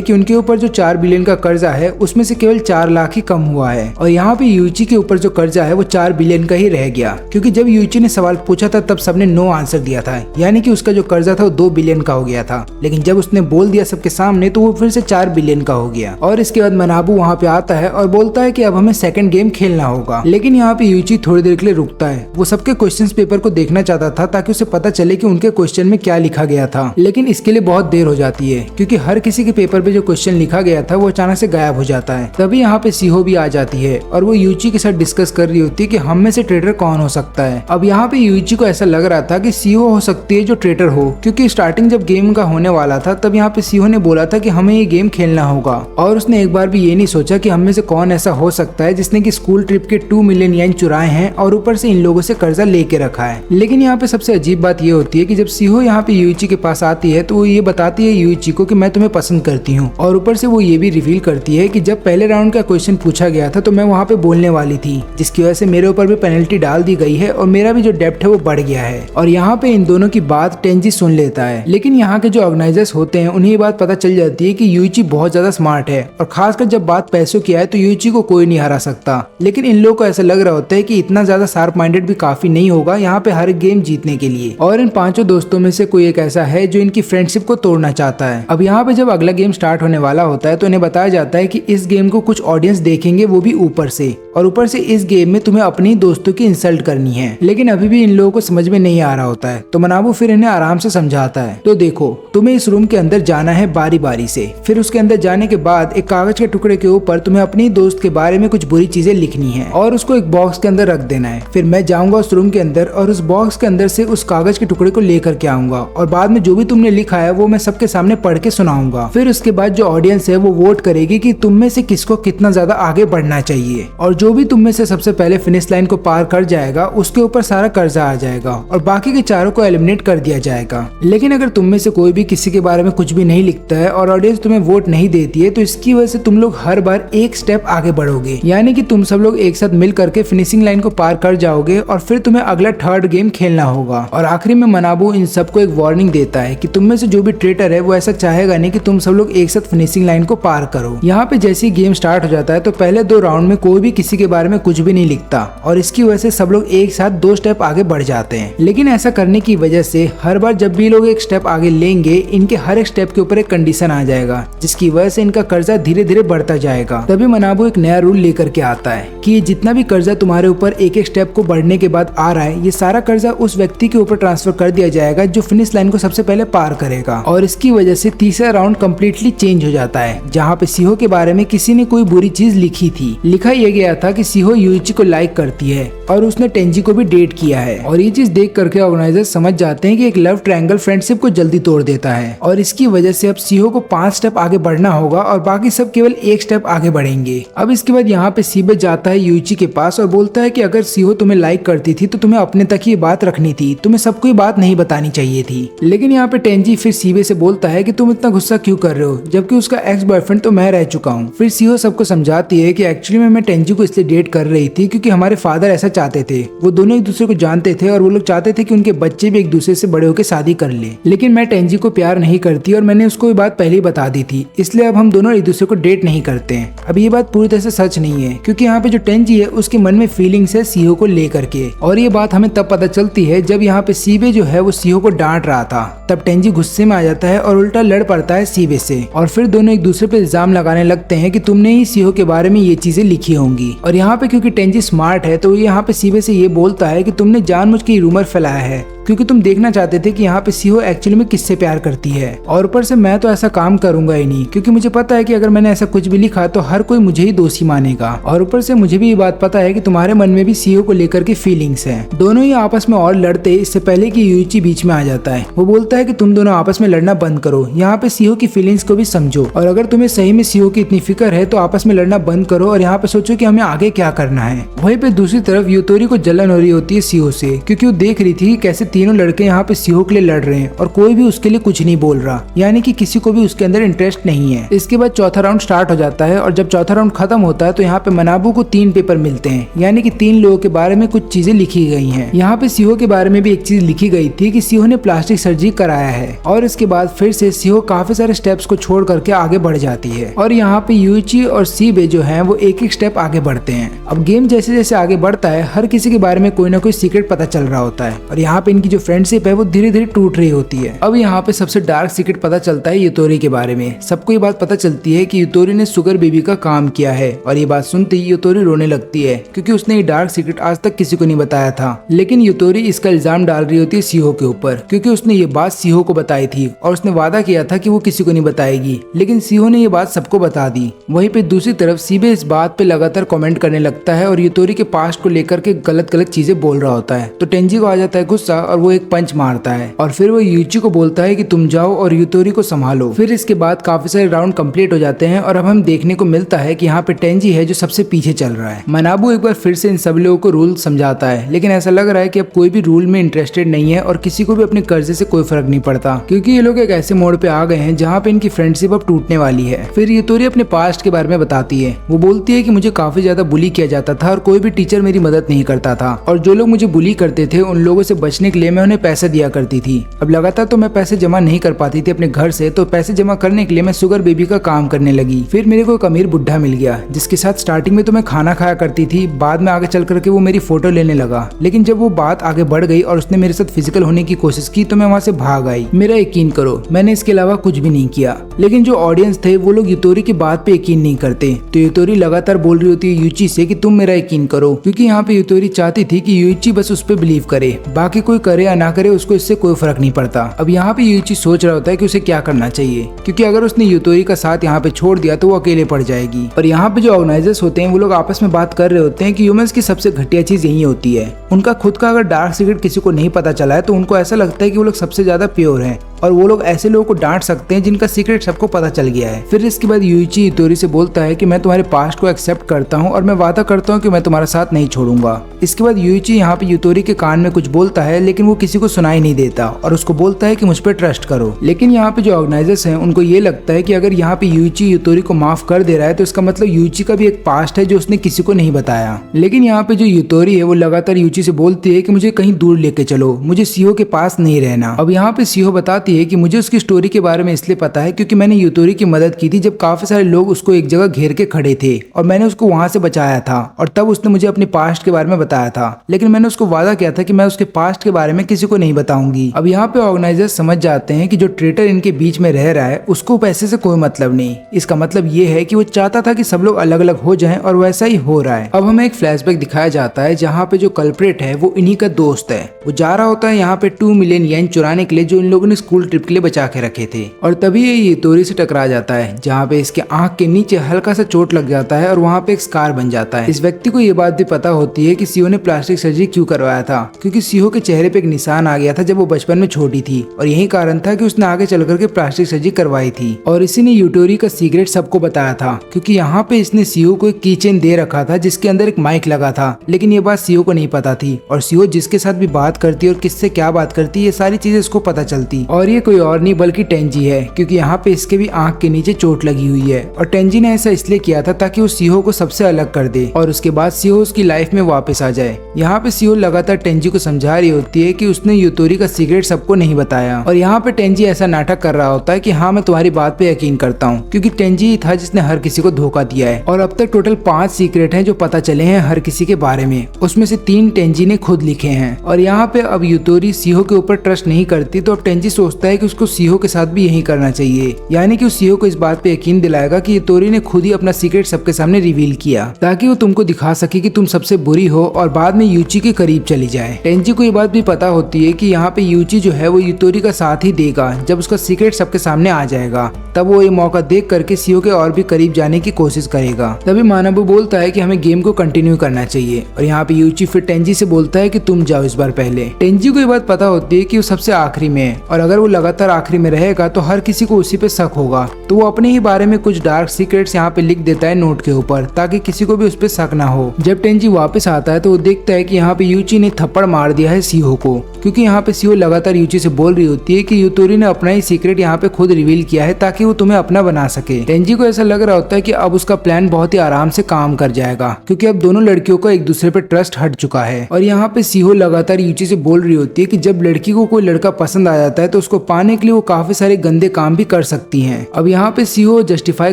कि उनके ऊपर जो 4 बिलियन का कर्जा है उसमें से केवल 4 लाख ही कम हुआ है। और यहाँ पे यूइची के ऊपर जो कर्जा है वो 4 बिलियन का ही रह गया, क्योंकि जब यूइची ने सवाल पूछा था तब सबने नो आंसर दिया था, यानी कि उसका जो कर्जा था वो 2 बिलियन का हो गया था। लेकिन जब उसने बोल दिया सबके सामने तो वो फिर से 4 बिलियन का हो गया। और इसके बाद मनाबू वहाँ पे आता है और बोलता है कि अब हमें सेकंड गेम खेलना होगा। लेकिन यहाँ पे यूइची थोड़ी देर के लिए रुकता है। वो सबके क्वेश्चंस पेपर को देखना चाहता था ताकि उसे पता चले कि उनके क्वेश्चन में क्या लिखा गया था, लेकिन इसके लिए बहुत देर हो जाती है क्योंकि हर किसी के पेपर पे जो क्वेश्चन लिखा गया था वो अचानक से गायब हो जाता है। तभी यहाँ पे सीहो भी आ जाती है और वो यूइची के साथ डिस्कस कर रही होती है कि हम में से ट्रेटर कौन हो सकता है। अब यहाँ पे यूइची को ऐसा लग रहा था कि सीहो हो सकती है जो ट्रेटर हो, क्योंकि स्टार्टिंग जब गेम का होने वाला था तब यहाँ पे सीहो ने बोला था कि हमें ये गेम खेलना होगा। और उसने एक बार भी ये नहीं सोचा कि हम में से कौन ऐसा हो सकता है जिसने की स्कूल ट्रिप के 2 मिलियन येन चुराए हैं और ऊपर से इन लोगों से कर्जा लेके रखा है। लेकिन यहाँ पे सबसे अजीब बात ये होती है कि जब सीहो यहाँ पे यूइची के पास आती है तो वो ये बताती है यूइची को कि मैं तुम्हें पसंद करती हूँ। और ऊपर से वो ये भी रिवील करती है कि जब पहले राउंड का क्वेश्चन पूछा गया था तो मैं वहाँ पे बोलने वाली थी, जिसकी वजह से मेरे ऊपर भी पेनल्टी डाल दी गई है और मेरा भी जो डेब्ट है वो बढ़ गया है। और यहाँ पे इन दोनों की बात टेंजी सुन लेता है, लेकिन यहाँ के जो ऑर्गेनाइजर्स होते हैं उन्हें ये बात पता चल जाती है कि यूइची बहुत ज्यादा स्मार्ट है और खासकर जब बात पैसों की आए तो यूइची को कोई नहीं हरा सकता। लेकिन इन लोगों को ऐसा लग रहा होता है कि इतना ज्यादा शार्प माइंडेड भी काफी नहीं होगा यहाँ पे हर गेम जीतने के लिए। और इन 5 दोस्तों में से कोई एक ऐसा है जो इनकी फ्रेंडशिप को तोड़ना चाहता है। अब यहाँ पे जब अगला गेम स्टार्ट होने वाला होता है तो इन्हें बताया जाता है कि इस गेम को कुछ ऑडियंस देखेंगे, वो भी ऊपर से। और ऊपर से इस गेम में तुम्हें अपनी दोस्तों की इंसल्ट करनी है। लेकिन अभी भी इन लोगों को समझ में नहीं आ रहा होता है, तो मनाबू फिर इन्हें आराम से समझाता है। तो देखो, तुम्हें इस रूम के अंदर जाना है बारी बारी से। फिर उसके अंदर जाने के बाद एक कागज के टुकड़े के ऊपर तुम्हें अपनी दोस्त के बारे में कुछ बुरी चीजें लिखनी है और उसको एक बॉक्स के अंदर रख देना है। फिर मैं जाऊंगा उस रूम के अंदर और उस बॉक्स के अंदर से उस कागज के टुकड़े को लेकर के आऊंगा और बाद में जो भी तुमने लिखा है वो मैं सबके सामने पढ़ के सुनाऊंगा। फिर उसके बाद जो ऑडियंस है वो वोट करेगी कि तुम में से किसको कितना ज्यादा आगे बढ़ना चाहिए, और जो भी तुम में से सबसे पहले फिनिश लाइन को पार कर जाएगा उसके ऊपर सारा कर्जा आ जाएगा और बाकी के चारों को एलिमिनेट कर दिया जाएगा। लेकिन अगर तुम में से कोई भी किसी के बारे में कुछ भी नहीं लिखता है और ऑडियंस तुम्हें वोट नहीं देती है तो इसकी वजह से तुम लोग हर बार एक स्टेप आगे बढ़ोगे, यानी कि तुम सब लोग एक साथ मिल करके फिनिशिंग लाइन को पार कर जाओगे और फिर तुम्हें अगला थर्ड गेम खेलना होगा। और आखिरी में मनाबू इन सबको एक वार्निंग देता है कि तुम में से जो भी ट्रेटर है वो ऐसा चाहेगा नहीं कि तुम सब लोग एक साथ फिनिशिंग लाइन को पार करो। यहाँ पे जैसे ही गेम स्टार्ट हो जाता है तो पहले 2 राउंड में कोई भी किसी के बारे में कुछ भी नहीं लिखता और इसकी वजह से सब लोग एक साथ 2 स्टेप आगे बढ़ जाते हैं। लेकिन ऐसा करने की वजह से हर बार जब भी लोग एक स्टेप आगे लेंगे इनके हर एक स्टेप के ऊपर एक कंडीशन आ जाएगा, जिसकी वजह से इनका कर्जा धीरे धीरे बढ़ता जाएगा। तभी मनाबू एक नया रूल लेकर के आता है कि ये जितना भी कर्जा तुम्हारे ऊपर एक एक स्टेप को बढ़ने के बाद आ रहा है, ये सारा कर्जा उस व्यक्ति के ऊपर ट्रांसफर कर दिया जाएगा जो फिनिश लाइन को सबसे पहले पार करेगा। और इसकी वजह से तीसरा राउंड कम्प्लीटली चेंज हो जाता है, जहाँ पे सीहो के बारे में किसी ने कोई बुरी चीज लिखी थी। लिखा यह गया था कि सीहो यूइची को लाइक करती है और उसने टेंजी को भी डेट किया है। और ये चीज देख करके ऑर्गेनाइजर समझ जाते हैं कि एक लव ट्रायंगल फ्रेंडशिप को जल्दी तोड़ देता है और इसकी वजह से अब सीहो को 5 स्टेप आगे बढ़ना होगा और बाकी सब केवल 1 स्टेप आगे बढ़ेंगे। अब इसके बाद यहाँ पे सीबे जाता है यूइची के पास और बोलता है कि अगर सीहो तुम्हें लाइक करती थी तो तुम्हें अपने तक ही बात रखनी थी, तुम्हें सबको ये बात नहीं बतानी चाहिए थी। लेकिन यहाँ पे टेंजी फिर सीबे से बोलता है कि तुम इतना गुस्सा क्यों कर रहे हो, जबकि उसका एक्स बॉयफ्रेंड तो मैं रह चुका हूँ। फिर सीहो सबको समझाती है कि एक्चुअली मैं टेंजी को इसलिए डेट कर रही थी क्योंकि हमारे फादर ऐसा चाहते थे। वो दोनों एक दूसरे को जानते थे और वो लोग चाहते थे कि उनके बच्चे भी एक दूसरे से बड़े होकर शादी कर ले। लेकिन मैं टेंजी को प्यार नहीं करती और मैंने उसको ये बात पहले ही बता दी थी, इसलिए अब हम दोनों एक दूसरे को डेट नहीं करते हैं। अब ये बात पूरी तरह से सच नहीं है क्योंकि यहाँ पे जो टेंजी है उसके मन में फीलिंग्स है सीहो को लेकर के, और ये बात हमें तब पता चलती है जब यहाँ पे सीबे जो है वो सीहो को डांट रहा था। तब टेंजी गुस्से में आ जाता है और उल्टा लड़ पड़ता है सीबे से और फिर दोनों एक दूसरे पे इल्जाम लगाने लगते हैं कि तुमने ही सीहो के बारे में ये चीजें लिखी होंगी। और यहाँ पे क्योंकि टेंजी स्मार्ट है तो यहाँ पे सीबे से ये बोलता है कि तुमने जानबूझ के रूमर फैलाया है क्योंकि तुम देखना चाहते थे कि यहाँ पे सीहो एक्चुअली में किससे प्यार करती है। और ऊपर से मैं तो ऐसा काम करूंगा ही नहीं, क्योंकि मुझे पता है कि अगर मैंने ऐसा कुछ भी लिखा तो हर कोई मुझे ही दोषी मानेगा। और ऊपर से मुझे भी ये बात पता है कि तुम्हारे मन में भी सीहो को लेकर के फीलिंग्स हैं। दोनों ही आपस में और लड़ते इससे पहले कि यूइची बीच में आ जाता है। वो बोलता है कि तुम दोनों आपस में लड़ना बंद करो, यहाँ पे सीहो की फीलिंग्स को भी समझो, और अगर तुम्हें सही में सीहो की इतनी फिक्र है तो आपस में लड़ना बंद करो और यहाँ पे सोचो कि हमें आगे क्या करना है। वहीं पे दूसरी तरफ यूतोरी को जलन हो रही होती है सीहो से, क्योंकि वो देख रही थी कि कैसे तीनों लड़के यहाँ पे सीहो के लिए लड़ रहे हैं और कोई भी उसके लिए कुछ नहीं बोल रहा, यानी कि किसी को भी उसके अंदर इंटरेस्ट नहीं है। इसके बाद चौथा राउंड स्टार्ट हो जाता है और जब चौथा राउंड खत्म होता है तो यहाँ पे मनाबू को 3 पेपर मिलते हैं, यानी कि 3 लोगों के बारे में कुछ चीजें लिखी गई हैं। यहाँ पे सीहो के बारे में भी एक चीज लिखी गई थी कि सीहो ने प्लास्टिक सर्जरी कराया है, और इसके बाद फिर से सीहो काफी सारे स्टेप्स को छोड़ करके आगे बढ़ जाती है। और यहाँ पे यूइची और सीबे जो है वो एक एक स्टेप आगे बढ़ते हैं। अब गेम जैसे जैसे आगे बढ़ता है हर किसी के बारे में कोई ना कोई सीक्रेट पता चल रहा होता है, और यहाँ पे इनकी जो फ्रेंडशिप है वो धीरे धीरे टूट रही होती है। अब यहाँ पे सबसे डार्क सीक्रेट पता चलता है यूतोरी के बारे में। सबको ये बात पता चलती है कि यूतोरी ने शुगर बेबी का काम किया है, और ये बात सुनते ही यूतोरी रोने लगती है, क्योंकि उसने ये डार्क सीक्रेट आज तक किसी को नहीं बताया था। लेकिन यूतोरी इसका इल्जाम डाल रही होती है सीहो के ऊपर, क्योंकि उसने ये बात सीहो को बताई थी और उसने वादा किया था कि वो किसी को नहीं बताएगी, लेकिन सीहो ने ये बात सबको बता दी। वहीं पे दूसरी तरफ सीबे इस बात पे लगातार कमेंट करने लगता है और यूतोरी के पास्ट को लेकर के गलत गलत चीजें बोल रहा होता है। तो टेंजी को आ जाता है गुस्सा और वो एक पंच मारता है, और फिर वो यूइची को बोलता है कि तुम जाओ और यूतोरी को संभालो। फिर इसके बाद काफी सारे राउंड कंप्लीट हो जाते हैं और अब हम देखने को मिलता है कि यहाँ पे टेंजी है जो सबसे पीछे चल रहा है। मनाबू एक बार फिर से इन सब लोगों को रूल समझाता है, लेकिन ऐसा लग रहा है कि अब कोई भी रूल में इंटरेस्टेड नहीं है और किसी को भी अपने कर्जे से कोई फर्क नहीं पड़ता, क्योंकि ये लोग एक ऐसे मोड़ पे आ गए हैं जहाँ पे इनकी फ्रेंडशिप अब टूटने वाली है। फिर यूतोरी अपने पास्ट के बारे में बताती है। वो बोलती है कि मुझे काफी ज्यादा बुली किया जाता था और कोई भी टीचर मेरी मदद नहीं करता था, और जो लोग मुझे बुली करते थे उन लोगों से बचने के लिए मैं उन्हें पैसे दिया करती थी। अब लगातार तो मैं पैसे जमा नहीं कर पाती थी अपने घर से, तो पैसे जमा करने के लिए मैं शुगर बेबी का काम करने लगी। फिर मेरे को एक अमीर बुढ़ा मिल गया जिसके साथ स्टार्टिंग में तो मैं खाना खाया करती थी, बाद में आगे चल करके वो मेरी फोटो लेने लगा, लेकिन जब वो बात आगे बढ़ गई और उसने मेरे साथ फिजिकल होने की कोशिश की तो मैं वहाँ से भाग आई। मेरा यकीन करो मैंने इसके अलावा कुछ भी नहीं किया। लेकिन जो ऑडियंस थे वो लोग यूतोरी की बात पे यकीन नहीं करते, तो यूतोरी लगातार बोल रही होती है यूइची से कि तुम मेरा यकीन करो, क्योंकि यहाँ पे यूतोरी चाहती थी कि यूइची बस उस पे बिलीव करे, बाकी कोई करे या ना करे उसको इससे कोई फर्क नहीं पड़ता। अब यहाँ पे यूइची सोच रहा होता है कि उसे क्या करना चाहिए, क्योंकि अगर उसने यूतोरी का साथ यहाँ पे छोड़ दिया तो वो अकेले पड़ जाएगी। और यहाँ पे जो ऑर्गेनाइजर्स होते हैं वो लोग आपस में बात कर रहे होते हैं कि ह्यूमंस की सबसे घटिया चीज यही होती है, उनका खुद का अगर डार्क सीक्रेट किसी को नहीं पता चला है तो उनको ऐसा लगता है कि वो लोग सबसे ज्यादा प्योर हैं, और वो लोग ऐसे लोगों को डांट सकते हैं जिनका सीक्रेट सबको पता चल गया है। फिर इसके बाद यूइची यूतोरी से बोलता है कि मैं तुम्हारे पास्ट को एक्सेप्ट करता हूँ और मैं वादा करता हूँ कि मैं तुम्हारा साथ नहीं छोड़ूंगा। इसके बाद यूइची यहाँ पे यूतोरी के कान में कुछ बोलता है, लेकिन वो किसी को सुनाई नहीं देता और उसको बोलता है कि मुझ पर ट्रस्ट करो। लेकिन यहाँ पे जो ऑर्गेनाइजर्स हैं उनको ये लगता है कि अगर यहाँ पे यूइची यूतोरी को माफ कर दे रहा है तो इसका मतलब यूइची का भी एक पास्ट है जो उसने किसी को नहीं बताया। लेकिन यहाँ पे जो यूतोरी है वो लगातार यूइची से बोलती है कि मुझे कहीं दूर लेके चलो, मुझे सीहो के पास नहीं रहना। अब यहाँ पे सीहो बताती है कि मुझे उसकी स्टोरी के बारे में इसलिए पता है क्योंकि मैंने यूतोरी की मदद की थी जब काफी सारे लोग उसको एक जगह घेर के खड़े थे और मैंने उसको वहां से बचाया था, और तब उसने मुझे अपने पास्ट के बारे में बताया था, लेकिन मैंने उसको वादा किया था कि मैं उसके पास्ट के बारे में किसी को नहीं बताऊंगी। अब यहाँ पे ऑर्गेनाइजर्स समझ जाते हैं कि जो ट्रेटर इनके बीच में रह रहा है उसको पैसे से कोई मतलब नहीं। इसका मतलब ये है कि वो चाहता था कि सब लोग अलग अलग हो जाएं और वैसा ही हो रहा है। अब हमें एक फ्लैशबैक दिखाया जाता है जहाँ पे जो कल्प्रेट है वो इन्हीं का दोस्त है। वो जा रहा होता है यहाँ पे 2 मिलियन येन चुराने के लिए जो इन लोगों ने स्कूल ट्रिप के लिए बचा के रखे थे, और तभी ये यूतोरी से टकरा जाता है जहाँ पे इसके आंख के नीचे हल्का सा चोट लग जाता है और वहाँ पे एक स्कार बन जाता है। इस व्यक्ति को ये बात भी पता होती है कि सीहो ने प्लास्टिक सर्जरी क्यों करवाया था, क्योंकि सीहो के चेहरे पे एक निशान आ गया था जब वो बचपन में छोटी थी, और यही कारण था कि उसने आगे चल करके प्लास्टिक सर्जरी करवाई थी। और इसी ने यूतोरी का सीक्रेट सबको बताया था, क्योंकि यहाँ पे इसने सीहो को एक कीचेन दे रखा था जिसके अंदर एक माइक लगा था, लेकिन ये बात सीहो को नहीं पता थी, और सीहो जिसके साथ भी बात करती और किससे क्या बात करती ये सारी चीजें इसको पता चलती। और ये कोई और नहीं बल्कि टेंजी है, क्योंकि यहाँ पे इसके भी आंख के नीचे चोट लगी हुई है, और टेंजी ने ऐसा इसलिए किया था ताकि वो सीहो को सबसे अलग कर दे और उसके बाद सीहो उसकी लाइफ में वापस आ जाए। यहाँ पे सीहो लगातार टेंजी को समझा रही होती है कि उसने यूतोरी का सीक्रेट सबको नहीं बताया, और यहाँ पे टेंजी ऐसा नाटक कर रहा होता है कि हाँ मैं तुम्हारी बात पे यकीन करता हूँ, क्योंकि टेंजी ही था जिसने हर किसी को धोखा दिया है। और अब तक टोटल 5 सीक्रेट हैं जो पता चले हैं हर किसी के बारे में, उसमें से 3 टेंजी ने खुद लिखे हैं। और यहाँ पे अब यूतोरी सीहो के ऊपर ट्रस्ट नहीं करती, तो अब टेंजी सोचती सोचता है कि उसको सीहो के साथ भी यही करना चाहिए, यानी कि उस सीहो को इस बात पे यकीन दिलाएगा कि यूतोरी ने खुद ही अपना सीक्रेट सबके सामने रिवील किया ताकि वो तुमको दिखा सके कि तुम सबसे बुरी हो और बाद में यूची के करीब चली जाए। टेंजी को ये बात भी पता होती है कि यहाँ पे यूची जो है वो यूतोरी का साथ ही देगा जब उसका सीक्रेट सबके सामने आ जाएगा, तब वो ये मौका देख करके सीहो के और भी करीब जाने की कोशिश करेगा। तभी मानाबू बोलता है कि हमें गेम को कंटिन्यू करना चाहिए और यहाँ पे यूची फिर टेंजी से बोलता है कि तुम जाओ इस बार पहले। टेंजी को ये बात पता होती है कि वो सबसे आखिरी में है और अगर वो लगातार आखिरी में रहेगा तो हर किसी को उसी पे शक होगा, तो वो अपने ही बारे में कुछ डार्क सीक्रेट्स यहाँ पे लिख देता है नोट के ऊपर ताकि किसी को भी उस पे शक ना हो। जब टेंजी वापस आता है तो वो देखता है कि यहाँ पे यूची ने थप्पड़ मार दिया है सीहो को, क्योंकि यहाँ पे सीहो लगातार यूची से बोल रही होती है कि यूतोरी ने अपना ही सीक्रेट यहाँ पे खुद रिवील किया है ताकि वो तुम्हें अपना बना सके। टेंजी को ऐसा लग रहा होता है कि अब उसका प्लान बहुत ही आराम से काम कर जाएगा, क्योंकि अब दोनों लड़कियों का एक दूसरे पे ट्रस्ट हट चुका है। और यहाँ पे सीहो लगातार यूची से बोल रही होती है कि जब लड़की को कोई लड़का पसंद आ जाता है तो उसको पाने के लिए वो काफी सारे गंदे काम भी कर सकती है। अब यहाँ पे सीहो जस्टिफाई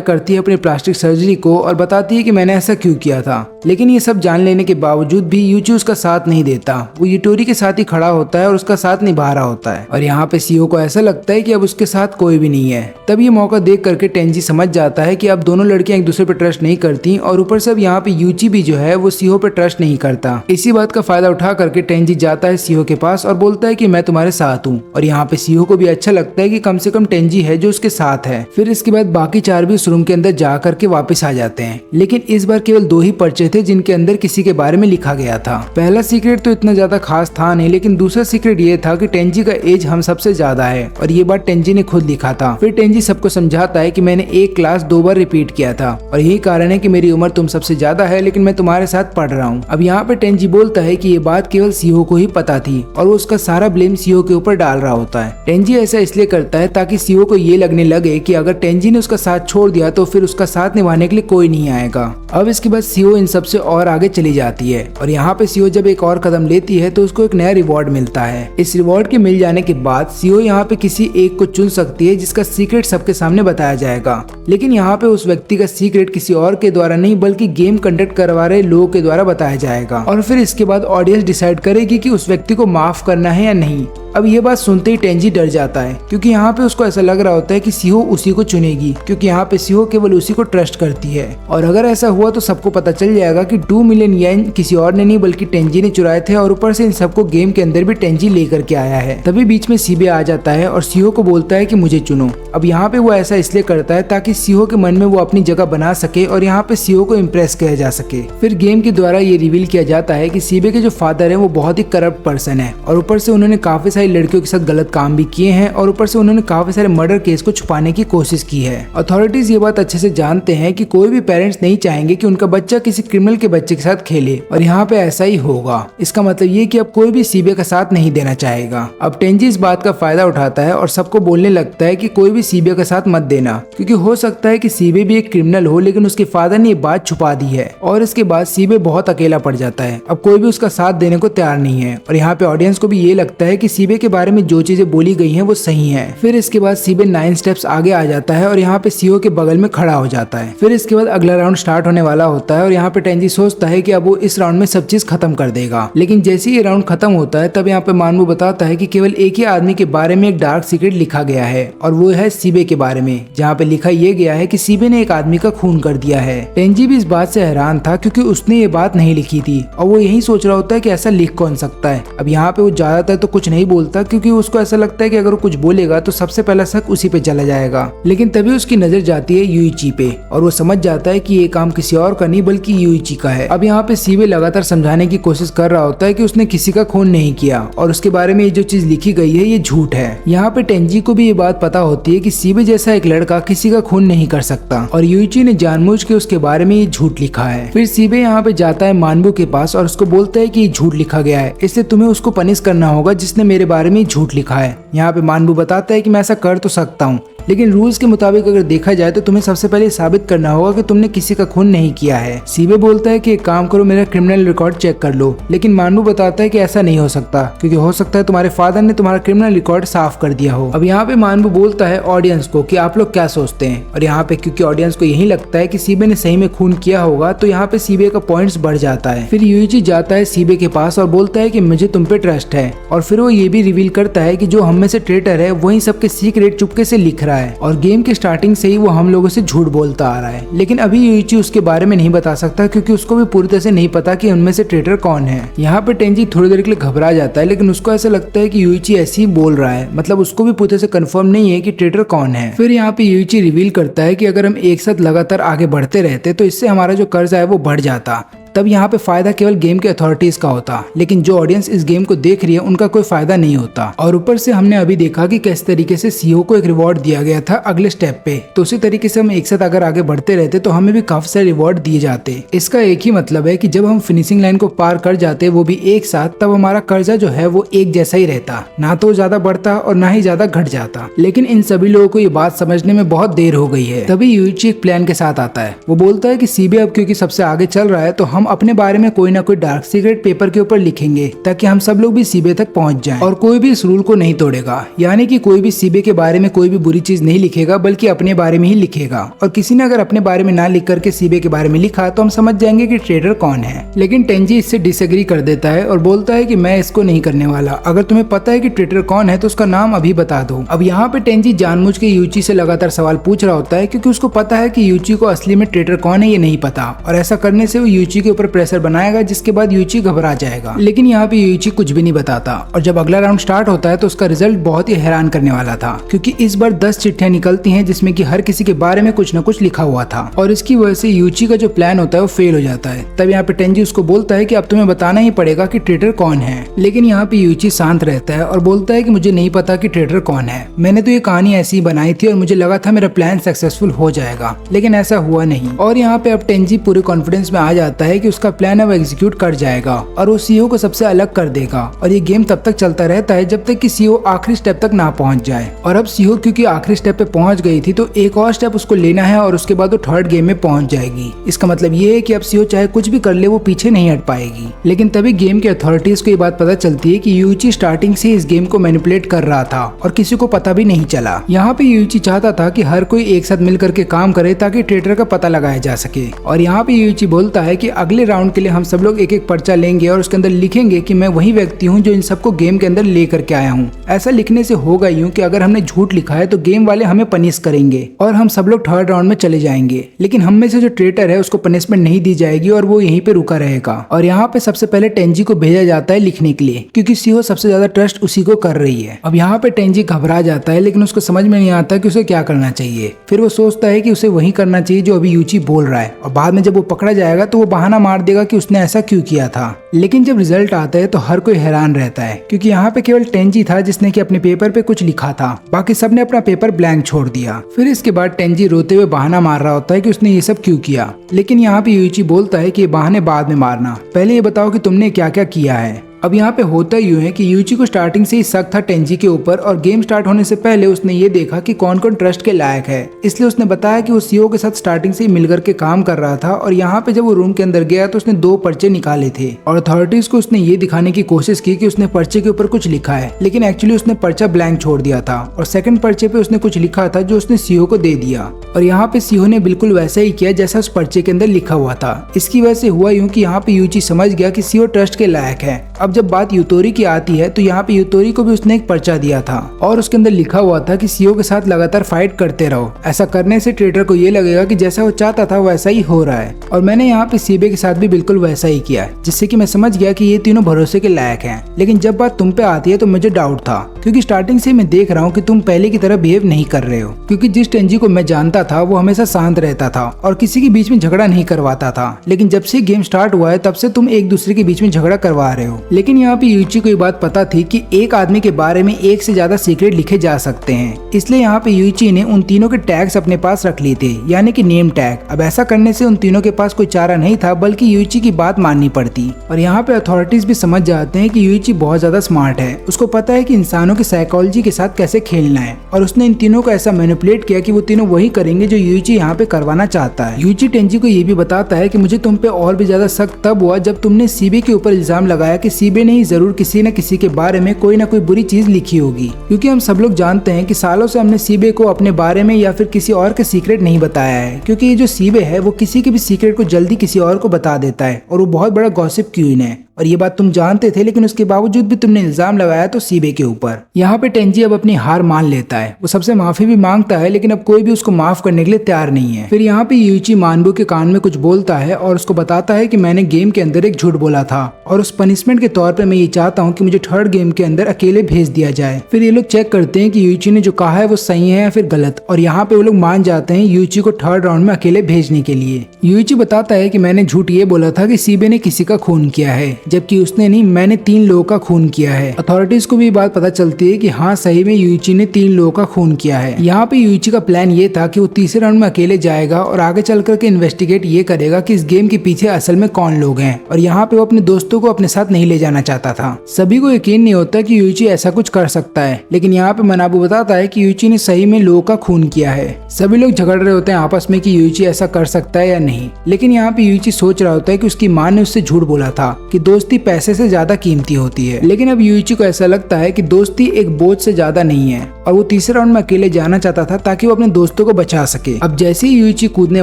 करती है अपनी प्लास्टिक सर्जरी को और बताती है कि मैंने ऐसा क्यों किया था, लेकिन ये सब जान लेने के बावजूद भी यूची उसका साथ नहीं देता। वो यूतोरी के साथ ही खड़ा होता है और उसका साथ निभा रहा होता है और यहाँ पे सीहो को ऐसा लगता है कि अब उसके साथ कोई भी नहीं है। तब ये मौका देख करके टेंजी समझ जाता है कि अब दोनों लड़कियां एक दूसरे पे ट्रस्ट नहीं करती और ऊपर से अब यहाँ पे यूची भी जो है वो सीहो पे ट्रस्ट नहीं करता। इसी बात का फायदा उठा करके टेंजी जाता है सीहो के पास और बोलता है कि मैं तुम्हारे साथ हूँ और यहाँ पे सीहो को भी अच्छा लगता है कि कम से कम टेंजी है जो उसके साथ है। फिर इसके बाद बाकी चार भी उस रूम के अंदर जा करके वापस आ जाते हैं, लेकिन इस बार केवल 2 ही पर्चे थे जिनके अंदर किसी के बारे में लिखा गया था। पहला सीक्रेट तो इतना ज्यादा खास था नहीं, लेकिन दूसरा सीक्रेट ये था कि टेंजी का एज हम सबसे ज्यादा है और ये बात टेंजी ने खुद लिखा था। फिर टेंजी सबको समझाता है कि मैंने एक क्लास 2 बार रिपीट किया था और यही कारण है कि मेरी उम्र तुम सबसे ज्यादा है, लेकिन मैं तुम्हारे साथ पढ़ रहा हूँ। अब यहाँ पे टेंजी बोलता है कि ये बात केवल सीहो को ही पता थी और वो उसका सारा ब्लेम सीहो के ऊपर डाल रहा होता है। टेंजी ऐसा इसलिए करता है ताकि सीहो को ये लगने लगे कि अगर टेंजी ने उसका साथ छोड़ दिया तो फिर उसका साथ निभाने के लिए कोई नहीं आएगा। अब इसके बाद सीहो इन सबसे और आगे चली जाती है और यहाँ पे सीहो जब एक और कदम लेती है तो उसको एक नया रिवॉर्ड मिलता है। इस रिवॉर्ड के मिल जाने के बाद सीहो यहाँ पे किसी एक को चुन सकती है जिसका सीक्रेट सबके सामने बताया जाएगा, लेकिन यहाँ पे उस व्यक्ति का सीक्रेट किसी और के द्वारा नहीं बल्कि गेम कंडक्ट करवा रहे लोगों के द्वारा बताया जाएगा और फिर इसके बाद ऑडियंस डिसाइड करेगी कि उस व्यक्ति को माफ करना है या नहीं। अब ये बात सुनते ही टेंजी डर जाता है, क्योंकि यहाँ पे उसको ऐसा लग रहा होता है कि सीहो उसी को चुनेगी, क्योंकि यहाँ पे सीहो केवल उसी को ट्रस्ट करती है और अगर ऐसा हुआ तो सबको पता चल जाएगा कि 2 मिलियन येन किसी और ने नहीं बल्कि टेंजी ने चुराए थे और ऊपर से इन सबको गेम के अंदर भी टेंजी लेकर के आया है। तभी बीच में सीबे आ जाता है और सीहो को बोलता है कि मुझे चुनो। अब यहाँ पे वो ऐसा इसलिए करता है ताकि सीहो के मन में वो अपनी जगह बना सके और यहाँ पे सीहो को इम्प्रेस किया जा सके। फिर गेम के द्वारा ये रिवील किया जाता है कि सीबे के जो फादर है वो बहुत ही करप्ट पर्सन है और ऊपर से उन्होंने काफी सारी लड़कियों के साथ गलत काम भी किए हैं और ऊपर से उन्होंने काफी सारे मर्डर केस को छुपाने की कोशिश की है। अथॉरिटीज ये बात अच्छे से जानते हैं कि कोई भी पेरेंट्स नहीं चाहेंगे कि उनका बच्चा किसी क्रिमिनल के बच्चे के साथ खेले और यहाँ पे ऐसा ही होगा। इसका मतलब ये कि अब कोई भी सीबे का साथ नहीं देना चाहेगा। अब टेंजी इस बात का फायदा उठाता है और सबको बोलने लगता है कि कोई भी सीबे का साथ मत देना, क्योंकि हो सकता है कि सीबे भी एक क्रिमिनल हो लेकिन उसके फादर ने ये बात छुपा दी है और इसके बाद सीबे बहुत अकेला पड़ जाता है। अब कोई भी उसका साथ देने को तैयार नहीं है और यहाँ पे ऑडियंस को भी ये लगता है कि सीबे के बारे में जो चीजें बोली गई हैं वो सही है। फिर इसके बाद सीबे 9 स्टेप्स आगे आ जाता है और यहाँ पे सीहो के बगल में खड़ा हो जाता है। फिर इसके बाद अगला राउंड स्टार्ट होने वाला होता है और यहाँ पे टेंजी सोचता है कि अब वो इस राउंड में सब चीज खत्म कर देगा, लेकिन जैसे ही ये राउंड खत्म होता है तब यहाँ पे मानवू बताता है कि केवल एक ही आदमी के बारे में एक डार्क सीक्रेट लिखा गया है और वो है सीबे के बारे में, जहाँ पे लिखा ये गया है कि सीबे ने एक आदमी का खून कर दिया है। टेंजी भी इस बात से हैरान था क्योंकि उसने ये बात नहीं लिखी थी और वो यही सोच रहा होता है कि ऐसा लिख कौन सकता है। अब यहाँ पे वो ज्यादातर तो कुछ नहीं बोलता क्योंकि उसको ऐसा लगता है कि अगर वो कुछ बोलेगा तो सबसे पहला शक उसी पे चला जाएगा, लेकिन तभी उसकी नजर जाती है यूइची पे और वो समझ जाता है कि ये काम किसी और का नहीं बल्कि यूइची का है। अब यहाँ पे सीबे लगातार समझाने की कोशिश कर रहा होता है कि उसने किसी का खून नहीं किया और उसके बारे में ये जो चीज लिखी गई है ये झूठ है। यहाँ पे टेंजी को भी ये बात पता होती है कि सीबे जैसा एक लड़का किसी का खून नहीं कर सकता और यूइची ने जानबूझ के उसके बारे में ये झूठ लिखा है। फिर सीबे यहाँ पे जाता है मानबू के पास और उसको बोलता है कि ये झूठ लिखा गया है, इसलिए तुम्हें उसको पनिश करना होगा जिसने मेरे बारे में झूठ लिखा है। यहाँ पे मानबू बताता है कि मैं ऐसा कर तो सकता हूँ, लेकिन रूल्स के मुताबिक अगर देखा जाए तो तुम्हें सबसे पहले साबित करना होगा कि तुमने किसी का खून नहीं किया है। सीबे बोलता है कि एक काम करो, मेरा क्रिमिनल रिकॉर्ड चेक कर लो, लेकिन मानू बताता है कि ऐसा नहीं हो सकता, क्योंकि हो सकता है तुम्हारे फादर ने तुम्हारा क्रिमिनल रिकॉर्ड साफ कर दिया हो। अब यहाँ पे मानू बोलता है ऑडियंस को कि आप लोग क्या सोचते हैं, और यहाँ पे क्योंकि ऑडियंस को यही लगता है कि सीबे ने सही में खून किया होगा, तो यहाँ पे सीबे का पॉइंट्स बढ़ जाता है। फिर यूइची जाता है सीबे के पास और बोलता है कि मुझे तुम पे ट्रस्ट है, और फिर वो ये भी रिवील करता है कि जो हम में से ट्रेटर है वही सबके सीक्रेट चुपके से लिख रहा है, और गेम के स्टार्टिंग से ही वो हम लोगों से झूठ बोलता आ रहा है। लेकिन अभी यूइची उसके बारे में नहीं बता सकता, क्योंकि उसको भी पूरी तरह से नहीं पता कि उनमें से ट्रेटर कौन है। यहाँ पे टेंजी थोड़ी देर के लिए घबरा जाता है, लेकिन उसको ऐसा लगता है कि यूइची ऐसे ही बोल रहा है, मतलब उसको भी पूरी तरह से कंफर्म नहीं है कि ट्रेटर कौन है। फिर यहाँ पे यूइची रिवील करता है कि अगर हम एक साथ लगातार आगे बढ़ते रहते तो इससे हमारा जो कर्जा है वो बढ़ जाता। तब यहाँ पे फायदा केवल गेम के अथॉरिटीज का होता, लेकिन जो ऑडियंस इस गेम को देख रही है उनका कोई फायदा नहीं होता। और ऊपर से हमने अभी देखा कि किस तरीके से सीईओ को एक रिवॉर्ड दिया गया था अगले स्टेप पे, तो उसी तरीके से हम एक साथ अगर आगे बढ़ते रहते तो हमें भी काफी सारे रिवॉर्ड दिए जाते। इसका एक ही मतलब है कि जब हम फिनिशिंग लाइन को पार कर जाते वो भी एक साथ, तब हमारा कर्जा जो है वो एक जैसा ही रहता, ना तो ज्यादा बढ़ता और ना ही ज्यादा घट जाता। लेकिन इन सभी लोगों को ये बात समझने में बहुत देर हो गई है। तभी यूइची एक प्लान के साथ आता है। वो बोलता है कि सीबे अब क्योंकि सबसे आगे चल रहा है तो हम अपने बारे में कोई ना कोई डार्क सीक्रेट पेपर के ऊपर लिखेंगे, ताकि हम सब लोग भी सीबे तक पहुंच जाएं, और कोई भी इस रूल को नहीं तोड़ेगा। यानी कि कोई भी सीबे के बारे में कोई भी बुरी चीज नहीं लिखेगा, बल्कि अपने बारे में ही लिखेगा। और किसी ने अगर अपने बारे में ना लिख करके सीबे के बारे में लिखा तो हम समझ जाएंगे कि ट्रेटर कौन है। लेकिन टेंजी इससे डिसएग्री कर देता है और बोलता है कि मैं इसको नहीं करने वाला। अगर तुम्हें पता है कि ट्रेटर कौन है तो उसका नाम अभी बता दो। अब यहाँ पे टेंजी जानबूझ के यूची से लगातार सवाल पूछ रहा होता है, क्योंकि उसको पता है कि यूची को असली में ट्रेटर कौन है ये नहीं पता, और ऐसा करने से वो यूची के ऊपर प्रेशर बनाएगा, जिसके बाद यूची घबरा जाएगा। लेकिन यहाँ पे यूची कुछ भी नहीं बताता, और जब अगला राउंड स्टार्ट होता है तो उसका रिजल्ट बहुत ही हैरान करने वाला था, क्योंकि इस बार 10 चिट्ठियां निकलती हैं जिसमें कि हर किसी के बारे में कुछ न कुछ लिखा हुआ था, और इसकी वजह से यूची का जो प्लान होता है वो फेल हो जाता है। तब यहाँ पे टेंजी उसको बोलता है कि अब तुम्हें बताना ही पड़ेगा कि ट्रेटर कौन है। लेकिन यहाँ पे यूची शांत रहता है और बोलता है कि मुझे नहीं पता कि ट्रेटर कौन है, मैंने तो ये कहानी ऐसी ही बनाई थी और मुझे लगा था मेरा प्लान सक्सेसफुल हो जाएगा, लेकिन ऐसा हुआ नहीं। और यहाँ पे अब टेंजी पूरे कॉन्फिडेंस में आ जाता है कि उसका प्लान अब एग्जीक्यूट कर जाएगा और वो सीईओ को सबसे अलग कर देगा, और ये गेम तब तक चलता रहता है जब तक कि सीईओ आखिरी स्टेप तक ना पहुंच जाए। और अब सीईओ क्योंकि आखिरी स्टेप पे पहुंच गई थी तो एक और स्टेप उसको लेना है, और उसके बाद वो थर्ड गेम में पहुंच जाएगी। इसका मतलब ये है कि अब सीईओ चाहे कुछ भी कर ले वो पीछे नहीं हट पाएगी। लेकिन तभी गेम के अथॉरिटीज को ये बात पता चलती है कि यूची स्टार्टिंग से इस गेम को मैनिपुलेट कर रहा था और किसी को पता भी नहीं चला। यहाँ पे यूची चाहता था कि हर कोई एक साथ मिल करके काम करे ताकि ट्रेटर का पता लगाया जा सके। और यहाँ पे यूची बोलता है कि अगले राउंड के लिए हम सब लोग एक एक पर्चा लेंगे और उसके अंदर लिखेंगे कि मैं वही व्यक्ति हूँ जो इन सबको गेम के अंदर ले करके आया हूँ। ऐसा लिखने से होगा यूँ कि अगर हमने झूठ लिखा है तो गेम वाले हमें पनिश करेंगे और हम सब लोग थर्ड राउंड में चले जाएंगे। लेकिन हम में से जो ट्रेटर है उसको पनिशमेंट नहीं दी जाएगी और वो यहीं पे रुका रहेगा। और यहाँ पे सबसे पहले टेंजी को भेजा जाता है लिखने के लिए, क्योंकि सीईओ सबसे ज्यादा ट्रस्ट उसी को कर रही है। अब यहाँ पे टेंजी घबरा जाता है, लेकिन उसको समझ में नहीं आता कि उसे क्या करना चाहिए। फिर वो सोचता है कि उसे वही करना चाहिए जो अभी यूची बोल रहा है, और बाद में जब वो पकड़ा जाएगा तो वो बहाना मार देगा कि उसने ऐसा क्यों किया था। लेकिन जब रिजल्ट आता है तो हर कोई हैरान रहता है, क्योंकि यहाँ पे केवल टेंजी था जिसने कि अपने पेपर पे कुछ लिखा था, बाकी सबने अपना पेपर ब्लैंक छोड़ दिया। फिर इसके बाद टेंजी रोते हुए बहाना मार रहा होता है कि उसने ये सब क्यों किया। लेकिन यहाँ पे यूची बोलता है कि ये बहाने बाद में मारना, पहले ये बताओ कि तुमने क्या क्या किया है। अब यहाँ पे होता यूँ है कि यूची को स्टार्टिंग से ही शक था टेंजी के ऊपर, और गेम स्टार्ट होने से पहले उसने ये देखा कि कौन कौन ट्रस्ट के लायक है, इसलिए उसने बताया कि वो सीईओ के साथ स्टार्टिंग से ही मिलकर के काम कर रहा था। और यहाँ पे जब वो रूम के अंदर गया तो उसने 2 पर्चे निकाले थे, और अथॉरिटीज को उसने ये दिखाने की कोशिश की कि उसने पर्चे के ऊपर कुछ लिखा है, लेकिन एक्चुअली उसने पर्चा ब्लैंक छोड़ दिया था, और सेकंड पर्चे पे उसने कुछ लिखा था जो उसने सीईओ को दे दिया। और यहाँ पे सीईओ ने बिल्कुल वैसा ही किया जैसा उस पर्चे के अंदर लिखा हुआ था। इसकी वजह से हुआ यूँ कि यहाँ पे यूची समझ गया कि सीईओ ट्रस्ट के लायक है। अब जब बात यूतोरी की आती है तो यहाँ पे यूतोरी को भी उसने एक पर्चा दिया था, और उसके अंदर लिखा हुआ था कि सीईओ के साथ लगातार फाइट करते रहो। ऐसा करने से ट्रेटर को ये लगेगा कि जैसा वो चाहता था वैसा ही हो रहा है। और मैंने यहाँ पे सीबे के साथ भी बिल्कुल वैसा ही किया, जिससे कि मैं समझ गया कि ये तीनों भरोसे के लायक हैं। लेकिन जब बात तुम पे आती है तो मुझे डाउट था, क्योंकि स्टार्टिंग से मैं देख रहा हूँ कि तुम पहले की तरह बिहेव नहीं कर रहे हो। क्योंकि जिस टेंजी को मैं जानता था वो हमेशा शांत रहता था और किसी के बीच में झगड़ा नहीं करवाता था, लेकिन जब से गेम स्टार्ट हुआ है तब से तुम एक दूसरे के बीच में झगड़ा करवा रहे हो। लेकिन यहाँ पे यूइची को ये बात पता थी कि एक आदमी के बारे में एक से ज्यादा सीक्रेट लिखे जा सकते हैं, इसलिए यहाँ पे यूइची ने उन तीनों के टैग्स अपने पास रख लिए थे, यानी कि नेम टैग। अब ऐसा करने से उन तीनों के पास कोई चारा नहीं था, बल्कि यूइची की बात माननी पड़ती। और यहाँ पे अथॉरिटीज भी समझ जाते हैं कि यूइची बहुत ज्यादा स्मार्ट है, उसको पता है कि इंसानों की साइकोलॉजी के साथ कैसे खेलना है, और उसने इन तीनों को ऐसा मैनिपुलेट किया कि वो तीनों वही करेंगे जो यूइची यहाँ पे करवाना चाहता है। यूइची टेंजी को ये भी बताता है कि मुझे तुम पे और भी ज्यादा शक तब हुआ जब तुमने सीबे के ऊपर इल्जाम लगाया कि सीबे ने ही जरूर किसी न किसी के बारे में कोई ना कोई बुरी चीज लिखी होगी, क्योंकि हम सब लोग जानते हैं कि सालों से हमने सीबे को अपने बारे में या फिर किसी और के सीक्रेट नहीं बताया है, क्योंकि ये जो सीबे है वो किसी के भी सीक्रेट को जल्दी किसी और को बता देता है और वो बहुत बड़ा गॉसिप क्वीन है। और ये बात तुम जानते थे, लेकिन उसके बावजूद भी तुमने इल्जाम लगाया तो सीबे के ऊपर। यहाँ पे टेंजी अब अपनी हार मान लेता है, वो सबसे माफी भी मांगता है, लेकिन अब कोई भी उसको माफ करने के लिए तैयार नहीं है। फिर यहाँ पे यूइची मानबू के कान में कुछ बोलता है और उसको बताता है कि मैंने गेम के अंदर एक झूठ बोला था और उस पनिशमेंट के तौर पे मैं ये चाहता हूँ कि मुझे थर्ड गेम के अंदर अकेले भेज दिया जाए। फिर ये लोग चेक करते हैं कि यूइची ने जो कहा है वो सही है या फिर गलत, और यहाँ पे वो लोग मान जाते हैं यूइची को थर्ड राउंड में अकेले भेजने के लिए। यूइची बताता है कि मैंने झूठ ये बोला था कि सीबे ने किसी का खून किया है, जबकि उसने नहीं, मैंने 3 लोगों का खून किया है। अथॉरिटीज को भी बात पता चलती है कि हाँ सही में यूइची ने 3 लोगों का खून किया है। यहाँ पे यूइची का प्लान ये था कि वो तीसरे राउंड में अकेले जाएगा और आगे चल करके इन्वेस्टिगेट ये करेगा कि इस गेम के पीछे असल में कौन लोग हैं, और यहाँ पे वो अपने दोस्तों को अपने साथ नहीं ले जाना चाहता था। सभी को यकीन नहीं होता कि यूइची ऐसा कुछ कर सकता है, लेकिन यहाँ पे मनाबू बताता है कि यूइची ने सही में लोगों का खून किया है। सभी लोग झगड़ रहे होते हैं आपस में कि यूइची ऐसा कर सकता है या नहीं, लेकिन यहाँ पे यूइची सोच रहा होता है कि उसकी माँ ने उससे झूठ बोला था कि दोस्ती पैसे से ज्यादा कीमती होती है। लेकिन अब यूइची को ऐसा लगता है कि दोस्ती एक बोझ से ज्यादा नहीं है, और वो तीसरे राउंड में अकेले जाना चाहता था ताकि वो अपने दोस्तों को बचा सके। अब जैसे ही यूइची कूदने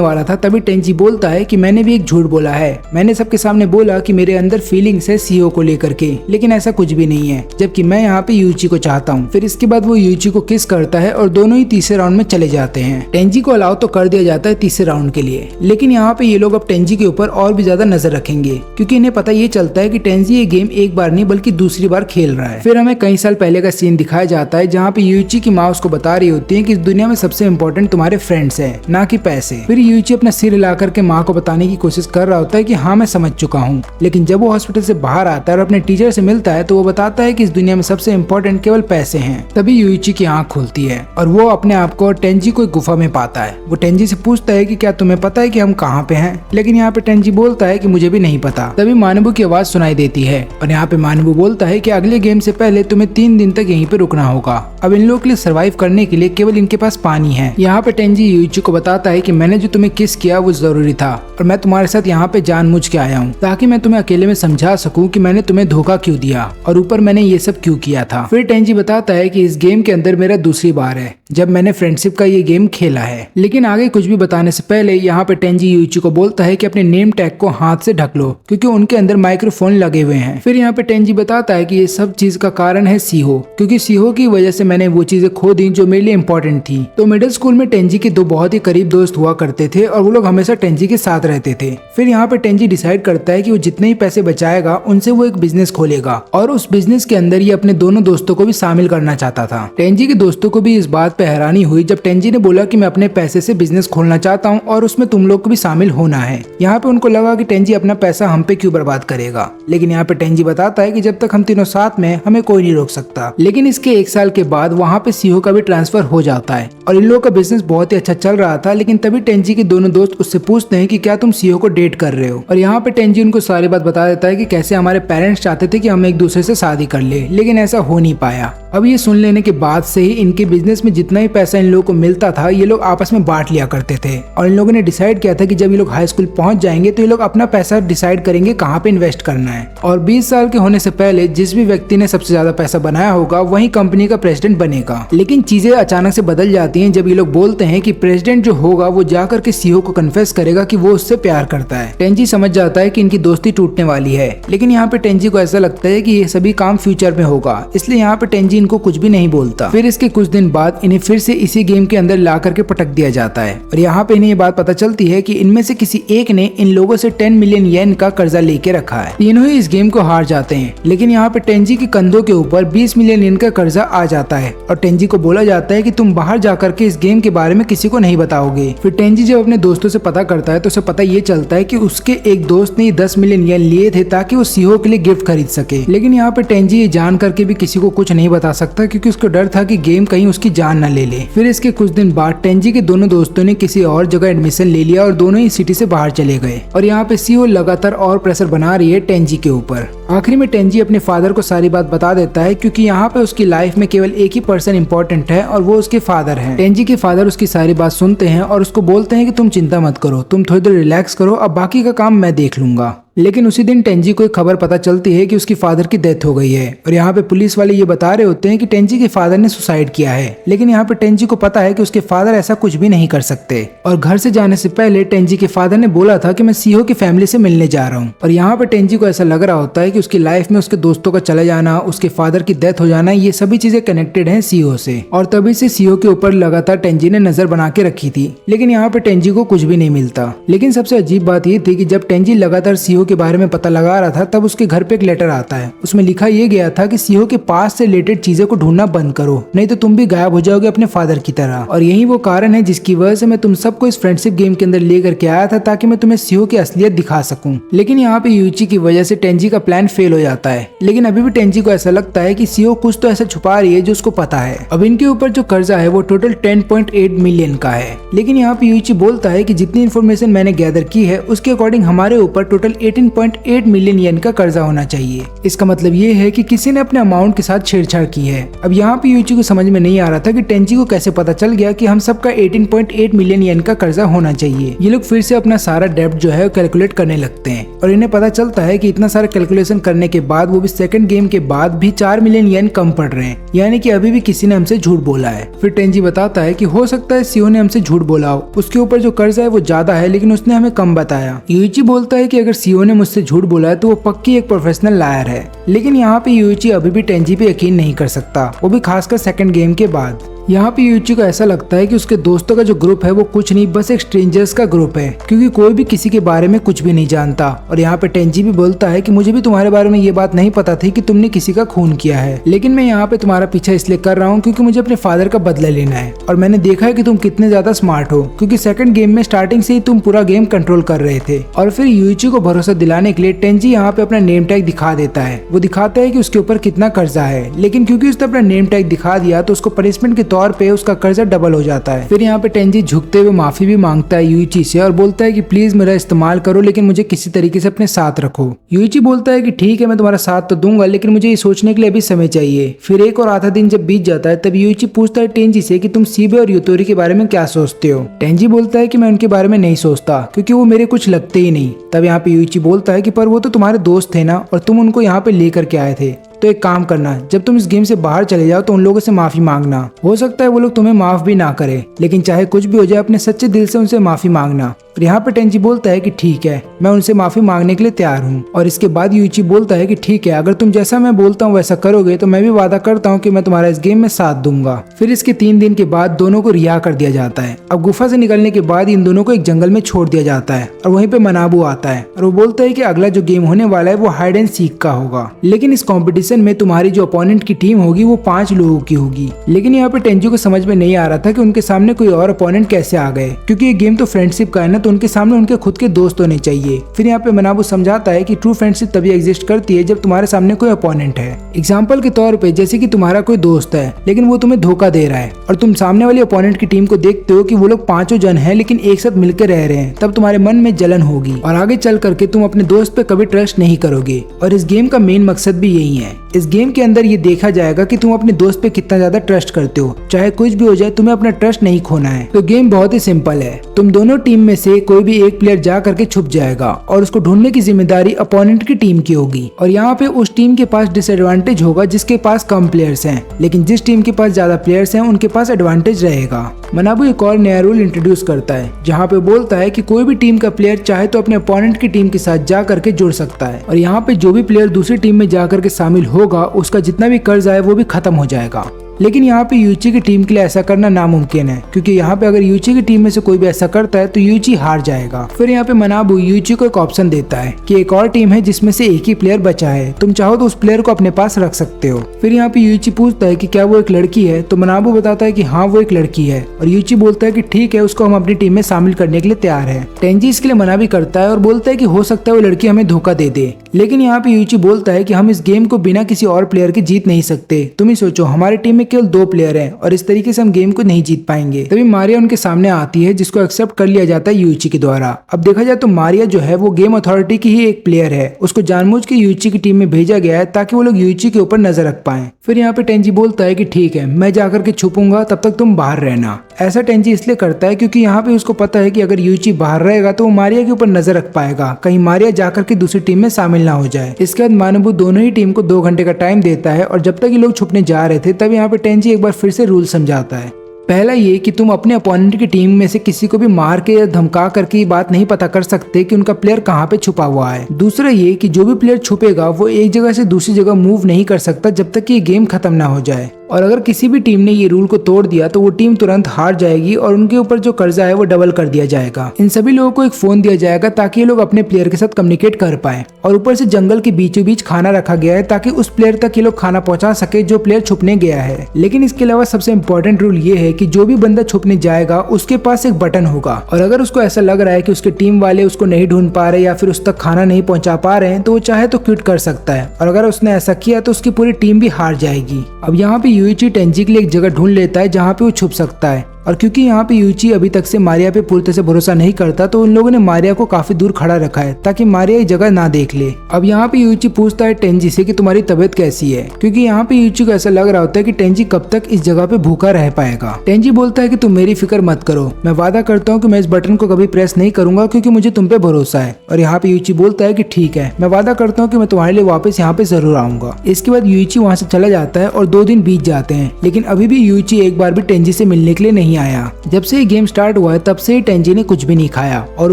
वाला था तभी टेंजी बोलता है कि मैंने भी एक झूठ बोला है, मैंने सबके सामने बोला कि मेरे अंदर फीलिंग्स है सीओ को लेकर के, लेकिन ऐसा कुछ भी नहीं है, जबकि मैं यहाँ पे यूइची को चाहता हूँ। फिर इसके बाद वो यूइची को किस करता है और दोनों ही तीसरे राउंड में चले जाते हैं। टेंजी को अलाउ तो कर दिया जाता है तीसरे राउंड के लिए, लेकिन यहाँ पे ये लोग अब टेंजी के ऊपर और भी ज्यादा नजर रखेंगे, क्योंकि इन्हें पता ये चलता है कि टेंजी ये गेम एक बार नहीं बल्कि दूसरी बार खेल रहा है। फिर हमें कई साल पहले का सीन दिखाया जाता है जहाँ पे यूइची की माँ उसको बता रही होती है कि इस दुनिया में सबसे इम्पोर्टेंट तुम्हारे फ्रेंड्स हैं, ना कि पैसे। फिर यूइची अपना सिर हिला करके माँ को बताने की कोशिश कर रहा होता है कि हाँ मैं समझ चुका हूँ, लेकिन जब वो हॉस्पिटल से बाहर आता है और अपने टीचर से मिलता है तो वो बताता है कि इस दुनिया में सबसे इम्पोर्टेंट केवल पैसे हैं। तभी यूइची की आंख खुलती है और वो अपने आप को टेंजी को एक गुफा में पाता है। वो टेंजी से पूछता है कि क्या तुम्हें पता है कि हम कहाँ पे हैं, लेकिन यहाँ पे टेंजी बोलता है कि मुझे भी नहीं पता। तभी मानबू की आवाज सुनाई देती है और यहाँ पे मानबू बोलता है कि अगले गेम से पहले तुम्हें 3 दिन तक यहीं पे रुकना होगा। अब इन लोगों के लिए सरवाइव करने के लिए केवल इनके पास पानी है। यहाँ पे टेंजी यूइची को बताता है कि मैंने जो तुम्हें किस किया वो जरूरी था और मैं तुम्हारे साथ यहाँ पे जानबूझ के आया हूँ ताकि मैं तुम्हें अकेले में समझा सकूं कि मैंने तुम्हें धोखा क्यों दिया और ऊपर मैंने ये सब क्यों किया था। फिर टेंजी बताता है कि इस गेम के अंदर मेरा दूसरी बार है जब मैंने फ्रेंडशिप का ये गेम खेला है। लेकिन आगे कुछ भी बताने से पहले यहाँ पे टेंजी यूइची को बोलता है कि अपने नेम टैग को हाथ से ढक लो क्योंकि उनके अंदर माइक्रोफोन लगे हुए हैं। फिर यहाँ पे टेंजी बताता है कि ये सब चीज का कारण है सीहो, क्योंकि सीहो की वजह से मैंने वो चीजें खो दी जो मेरे लिए इम्पोर्टेंट थी। तो मिडिल स्कूल में टेंजी के 2 बहुत ही करीब दोस्त हुआ करते थे और वो लोग हमेशा टेंजी के साथ रहते थे। फिर यहाँ पे टेंजी डिसाइड करता है कि वो जितने ही पैसे बचाएगा उनसे वो एक बिजनेस खोलेगा और उस बिजनेस के अंदर ये अपने दोनों दोस्तों को भी शामिल करना चाहता था। टेंजी के दोस्तों को भी इस बात पे हैरानी हुई जब टेंजी ने बोला कि मैं अपने पैसे से बिजनेस खोलना चाहता हूँ और उसमें तुम लोग को भी शामिल होना है। यहाँ पे उनको लगा कि टेंजी अपना पैसा हम पे क्यों बर्बाद करेगा, लेकिन यहाँ पे टेंजी बताता है कि जब तक हम तीनों साथ में हमें कोई नहीं रोक सकता। लेकिन इसके 1 साल के बाद वहाँ पे सीहो का भी ट्रांसफर हो जाता है और इन लोगों का बिजनेस बहुत ही अच्छा चल रहा था। लेकिन तभी टेंजी के दोनों दोस्त उससे पूछते हैं कि क्या तुम सीहो को डेट कर रहे हो, और यहाँ पे टेंजी उनको सारी बात बता देता है कि कैसे हमारे पेरेंट्स चाहते थे कि हम एक दूसरे से शादी कर ले, लेकिन ऐसा हो नहीं पाया। अब ये सुन लेने के बाद से ही इनके बिजनेस में जितना ही पैसा इन लोगों को मिलता था ये लोग आपस में बांट लिया करते थे और इन लोगों ने डिसाइड किया था कि जब ये लोग हाई स्कूल पहुंच जाएंगे तो ये लोग अपना पैसा डिसाइड करेंगे कहाँ पे इन्वेस्ट करना है, और 20 साल के होने से पहले जिस भी व्यक्ति ने सबसे ज्यादा पैसा बनाया होगा वही कंपनी का प्रेसिडेंट बनेगा। लेकिन चीजें अचानक से बदल जाती हैं जब ये लोग बोलते हैं कि प्रेसिडेंट जो होगा वो जाकर के सीओ को कन्फेस करेगा कि वो उससे प्यार करता है। टेंजी समझ जाता है कि इनकी दोस्ती टूटने वाली है, लेकिन यहाँ पे टेंजी को ऐसा लगता है कि ये सभी काम फ्यूचर में होगा, इसलिए यहाँ पे टेंजी इनको कुछ भी नहीं बोलता। फिर इसके कुछ दिन बाद इन्हें फिर से इसी गेम के अंदर ला करके पटक दिया जाता है और यहाँ पे इन्हें ये बात पता चलती है कि इनमें से किसी एक ने इन लोगों से 10 मिलियन येन का कर्जा लेके रखा है। तीनों ही इस गेम को हार जाते हैं। लेकिन यहाँ पे टेंजी के कंधों के ऊपर 20 मिलियन येन का कर्जा आ जाता है और टेंजी को बोला जाता है कि तुम बाहर जाकर के इस गेम के बारे में किसी को नहीं बताओगे। फिर टेंजी जब अपने दोस्तों से पता करता है तो उसे पता ये चलता है कि उसके एक दोस्त ने 10 मिलियन येन लिए थे ताकि वो सीहो के लिए गिफ्ट खरीद सके। लेकिन यहाँ पे टेंजी ये जान करके भी किसी को कुछ नहीं बता सकता क्योंकि उसको डर था कि गेम कहीं उसकी जान न ले ले। फिर इसके कुछ दिन बाद टेंजी के दोनों दोस्तों ने किसी और जगह एडमिशन ले लिया और दोनों ही सिटी से बाहर चले गए। और यहाँ पे सीहो लगातार और प्रेशर बना रही है टेंजी के ऊपर। आखिरी में टेंजी अपने फादर को सारी बात बता देता है क्योंकि यहाँ पे उसकी लाइफ में केवल एक ही पर्सन इंपॉर्टेंट है और वो उसके फादर हैं। टेंजी के फादर उसकी सारी बात सुनते हैं और उसको बोलते हैं कि तुम चिंता मत करो, तुम थोड़ी देर रिलैक्स करो, अब बाकी का काम मैं देख लूंगा। लेकिन उसी दिन टेंजी को एक खबर पता चलती है कि उसकी फादर की डेथ हो गई है और यहाँ पे पुलिस वाले ये बता रहे होते हैं कि टेंजी के फादर ने सुसाइड किया है। लेकिन यहाँ पे टेंजी को पता है कि उसके फादर ऐसा कुछ भी नहीं कर सकते और घर से जाने से पहले टेंजी के फादर ने बोला था कि मैं सीहो की फैमिली से मिलने जा रहा हूँ। और यहाँ पे टेंजी को ऐसा लग रहा होता है कि उसकी लाइफ में उसके दोस्तों का चले जाना, उसके फादर की डेथ हो जाना, ये सभी चीजें कनेक्टेड है सीहो से और तभी से सीहो के ऊपर लगातार टेंजी ने नजर बना के रखी थी। लेकिन यहाँ पे टेंजी को कुछ भी नहीं मिलता। लेकिन सबसे अजीब बात ये थी कि जब टेंजी लगातार सीहो के बारे में पता लगा रहा था तब उसके घर पे एक लेटर आता है। उसमें लिखा ये गया था कि सीहो के पास से रिलेटेड चीजों को ढूंढना बंद करो, नहीं तो तुम भी गायब हो जाओगे अपने फादर की तरह। और यही वो कारण है जिसकी वजह से मैं तुम सबको इस फ्रेंडशिप गेम के अंदर लेकर के आया था ताकि मैं तुम्हें सीहो की असलियत दिखा सकूं। लेकिन यहाँ पे यूइची की वजह से टेंजी का प्लान फेल हो जाता है। लेकिन अभी भी टेंजी को ऐसा लगता है कि सीहो कुछ तो ऐसा छुपा रही है जो उसको पता है। अब इनके ऊपर जो कर्जा है वो टोटल 10.8 मिलियन का है। लेकिन यहाँ पे यूइची बोलता है कि जितनी इन्फॉर्मेशन मैंने गैदर की है उसके अकॉर्डिंग हमारे ऊपर टोटल 18.8 मिलियन येन का कर्जा होना चाहिए। इसका मतलब ये है कि किसी ने अपने अमाउंट के साथ छेड़छाड़ की है। अब यहाँ पे यूइची को समझ में नहीं आ रहा था कि टेंजी को कैसे पता चल गया कि हम सबका 18.8 मिलियन येन का कर्जा होना चाहिए। ये लोग फिर से अपना सारा डेब्ट जो है कैलकुलेट करने लगते हैं और इन्हें पता चलता है कि इतना सारा कैलकुलेशन करने के बाद वो भी सेकंड गेम के बाद भी 4 मिलियन येन कम पड़ रहे हैं, यानी कि अभी भी किसी ने हमसे झूठ बोला है। फिर टेंजी बताता है कि हो सकता है सीहो ने हमसे झूठ बोला हो, उसके ऊपर जो कर्जा है वो ज्यादा है लेकिन उसने हमें कम बताया। यूइची बोलता है कि अगर सीहो ने मुझसे झूठ बोला है तो वो पक्की एक प्रोफेशनल लायर है। लेकिन यहाँ पे यूइची अभी भी टेंजी पे यकीन नहीं कर सकता, वो भी खासकर सेकंड गेम के बाद। यहाँ पे यूइची को ऐसा लगता है कि उसके दोस्तों का जो ग्रुप है वो कुछ नहीं बस एक स्ट्रेंजर्स का ग्रुप है क्योंकि कोई भी किसी के बारे में कुछ भी नहीं जानता। और यहाँ पे टेंजी भी बोलता है कि मुझे भी तुम्हारे बारे में ये बात नहीं पता थी कि तुमने किसी का खून किया है, लेकिन मैं यहाँ पे तुम्हारा पीछा इसलिए कर रहा हूँ क्योंकि मुझे अपने फादर का बदला लेना है और मैंने देखा है कि तुम कितने ज्यादा स्मार्ट हो क्योंकि सेकंड गेम में स्टार्टिंग से ही तुम पूरा गेम कंट्रोल कर रहे थे। और फिर यूइची को भरोसा दिलाने के लिए टेंजी यहाँ पे अपना नेम टैग दिखा देता है। वो दिखाता है कि उसके ऊपर कितना कर्जा है, लेकिन क्योंकि उसने अपना नेम टैग दिखा दिया तो उसको पनिशमेंट के तौर पे उसका कर्जा डबल हो जाता है। फिर यहाँ पे टेंजी झुकते हुए माफी भी मांगता है यूइची से और बोलता है कि प्लीज मेरा इस्तेमाल करो लेकिन मुझे किसी तरीके से अपने साथ रखो। यूइची बोलता है कि ठीक है मैं तुम्हारा साथ तो दूंगा लेकिन मुझे ये सोचने के लिए अभी समय चाहिए। फिर एक और आधा दिन जब बीत जाता है तब यूइची पूछता है टेंजी से कि तुम सीबे और यूतोरी के बारे में क्या सोचते हो। टेंजी बोलता है कि मैं उनके बारे में नहीं सोचता क्योंकि वो मेरे कुछ लगते ही नहीं। तब यहाँ पे यूइची बोलता है कि पर वो तो तुम्हारे दोस्त थे ना और तुम उनको यहाँ पे लेकर के आए थे, तो एक काम करना, जब तुम इस गेम से बाहर चले जाओ तो उन लोगों से माफी मांगना। हो सकता है वो लोग तुम्हें माफ भी ना करे, लेकिन चाहे कुछ भी हो जाए अपने सच्चे दिल से उनसे माफी मांगना। और यहाँ पे टेंजी बोलता है कि ठीक है मैं उनसे माफी मांगने के लिए तैयार हूँ। और इसके बाद यूइची बोलता है कि ठीक है अगर तुम जैसा मैं बोलता हूँ वैसा करोगे तो मैं भी वादा करता हूँ कि मैं तुम्हारा इस गेम में साथ दूंगा। फिर इसके 3 दिन के बाद दोनों को रिहा कर दिया जाता है। अब गुफा से निकलने के बाद इन दोनों को एक जंगल में छोड़ दिया जाता है और वहीं पे मनाबू आता है और वो बोलता है कि अगला जो गेम होने वाला है वो हाइड एंड सीक का होगा, लेकिन इस कॉम्पिटिशन में तुम्हारी जो अपोनेंट की टीम होगी वो 5 लोगों की होगी। लेकिन यहाँ पे टेंजी को समझ में नहीं आ रहा था कि उनके सामने कोई और अपोनेंट कैसे आ गए, क्योंकि ये गेम तो फ्रेंडशिप का है ना, तो उनके सामने उनके खुद के दोस्त होने चाहिए। फिर यहाँ पे मनाबू समझाता है कि ट्रू फ्रेंडशिप तभी एग्जिस्ट करती है जब तुम्हारे सामने कोई अपोनेंट है। एग्जाम्पल के तौर पे जैसे कि तुम्हारा कोई दोस्त है लेकिन वो तुम्हें धोखा दे रहा है और तुम सामने वाली अपोनेंट की टीम को देखते हो कि वो लोग 5 जन हैं लेकिन एक साथ मिलकर रह रहे हैं, तब तुम्हारे मन में जलन होगी और आगे चल करके तुम अपने दोस्त पे कभी ट्रस्ट नहीं करोगे। और इस गेम का मेन मकसद भी यही है। इस गेम के अंदर ये देखा जाएगा कि तुम अपने दोस्त पे कितना ज्यादा ट्रस्ट करते हो, चाहे कुछ भी हो जाए तुम्हें अपना ट्रस्ट नहीं खोना है। तो गेम बहुत ही सिंपल है, तुम दोनों टीम में से कोई भी एक प्लेयर जा करके छुप जाएगा और उसको ढूंढने की जिम्मेदारी अपोनेंट की टीम की होगी। और यहाँ पे उस टीम के पास डिसएडवांटेज होगा जिसके पास कम प्लेयर्स हैं, लेकिन जिस टीम के पास ज्यादा प्लेयर्स हैं उनके पास एडवांटेज रहेगा। मनाबू एक और नया रूल इंट्रोड्यूस करता है जहाँ पे बोलता है कि कोई भी टीम का प्लेयर चाहे तो अपने अपोनेंट की टीम के साथ जा करके जुड़ सकता है और यहाँ पे जो भी प्लेयर दूसरी टीम में जा करके शामिल होगा उसका जितना भी कर्ज आए वो भी खत्म हो जाएगा। लेकिन यहाँ पे यूची की टीम के लिए ऐसा करना नामुमकिन है, क्योंकि यहाँ पे अगर यूची की टीम में से कोई भी ऐसा करता है तो यूची हार जाएगा। फिर यहाँ पे मनाबू यूची को एक ऑप्शन देता है कि एक और टीम है जिसमें से एक ही प्लेयर बचा है, तुम चाहो तो उस प्लेयर को अपने पास रख सकते हो। फिर यहाँ पे यूची पूछता है कि क्या वो एक लड़की है, तो मनाबू बताता है कि हाँ वो एक लड़की है, और यूची बोलता है कि ठीक है, उसको हम अपनी टीम में शामिल करने के लिए तैयार है। टेंजी इसके लिए मना भी करता है और बोलता है कि हो सकता है वो लड़की हमें धोखा दे दे, लेकिन यहाँ पे यूची बोलता है कि हम इस गेम को बिना किसी और प्लेयर के जीत नहीं सकते। तुम ही सोचो, हमारी टीम में केवल 2 प्लेयर हैं और इस तरीके से हम गेम को नहीं जीत पाएंगे। तभी मारिया उनके सामने आती है, जिसको एक्सेप्ट कर लिया जाता है यूची के द्वारा। अब देखा जाए तो मारिया जो है वो गेम अथॉरिटी की ही एक प्लेयर है, उसको जानबूझ के यूची की टीम में भेजा गया है ताकि वो लोग यूची के ऊपर नजर रख पाए। फिर यहाँ पे टेंजी बोलता है कि ठीक है, मैं जाकर के छुपूंगा, तब तक तुम बाहर रहना। ऐसा टेंजी इसलिए करता है क्योंकि यहाँ पे उसको पता है कि अगर यूची बाहर रहेगा तो वो मारिया के ऊपर नजर रख पाएगा, कहीं मारिया जाकर के दूसरी टीम में शामिल ना हो जाए। इसके बाद मानबू दोनों ही टीम को 2 घंटे का टाइम देता है, और जब तक ये लोग छुपने जा रहे थे तब यहाँ पे टेंजी एक बार फिर से रूल समझाता है। पहला ये कि तुम अपने अपोनेंट की टीम में से किसी को भी मार के या धमका करके ये बात नहीं पता कर सकते कि उनका प्लेयर कहाँ पे छुपा हुआ है। दूसरा ये कि जो भी प्लेयर छुपेगा वो एक जगह से दूसरी जगह मूव नहीं कर सकता जब तक कि ये गेम खत्म ना हो जाए, और अगर किसी भी टीम ने ये रूल को तोड़ दिया तो वो टीम तुरंत हार जाएगी और उनके ऊपर जो कर्जा है वो डबल कर दिया जाएगा। इन सभी लोगों को एक फोन दिया जाएगा ताकि ये लोग अपने प्लेयर के साथ कम्युनिकेट कर पाए, और ऊपर से जंगल के बीचों बीच खाना रखा गया है ताकि उस प्लेयर तक ये लोग खाना पहुंचा सके जो प्लेयर छुपने गया है। लेकिन इसके अलावा सबसे इम्पोर्टेंट रूल ये है कि जो भी बंदा छुपने जाएगा उसके पास एक बटन होगा, और अगर उसको ऐसा लग रहा है कि उसके टीम वाले उसको नहीं ढूंढ पा रहे या फिर उस तक खाना नहीं पहुंचा पा रहे हैं तो वो चाहे तो क्विट कर सकता है, और अगर उसने ऐसा किया तो उसकी पूरी टीम भी हार जाएगी। अब यहाँ पे यूइची टेंजी के लिए एक जगह ढूंढ लेता है जहाँ पे वो छुप सकता है, और क्योंकि यहाँ पे यूची अभी तक से मारिया पे पूरी तरह से भरोसा नहीं करता तो उन लोगों ने मारिया को काफी दूर खड़ा रखा है ताकि मारिया ये जगह ना देख ले। अब यहाँ पे यूची पूछता है टेंजी से कि तुम्हारी तबीयत कैसी है, क्योंकि यहाँ पे यूची को ऐसा लग रहा होता है कि टेंजी कब तक इस जगह पे भूखा रह पाएगा। टेंजी बोलता है कि तुम मेरी फिक्र मत करो, मैं वादा करता हूँ कि मैं इस बटन को कभी प्रेस नहीं करूंगा क्योंकि मुझे तुम पे भरोसा है। और यहाँ पे यूची बोलता है कि ठीक है, मैं वादा करता हूँ कि मैं तुम्हारे लिए वापस यहाँ पे जरूर आऊंगा। इसके बाद यूची वहाँ से चला जाता है और 2 दिन बीत जाते हैं, लेकिन अभी भी यूची एक बार भी टेंजी से मिलने के लिए नहीं आया। जब से ये गेम स्टार्ट हुआ है तब से ही टेंजी ने कुछ भी नहीं खाया, और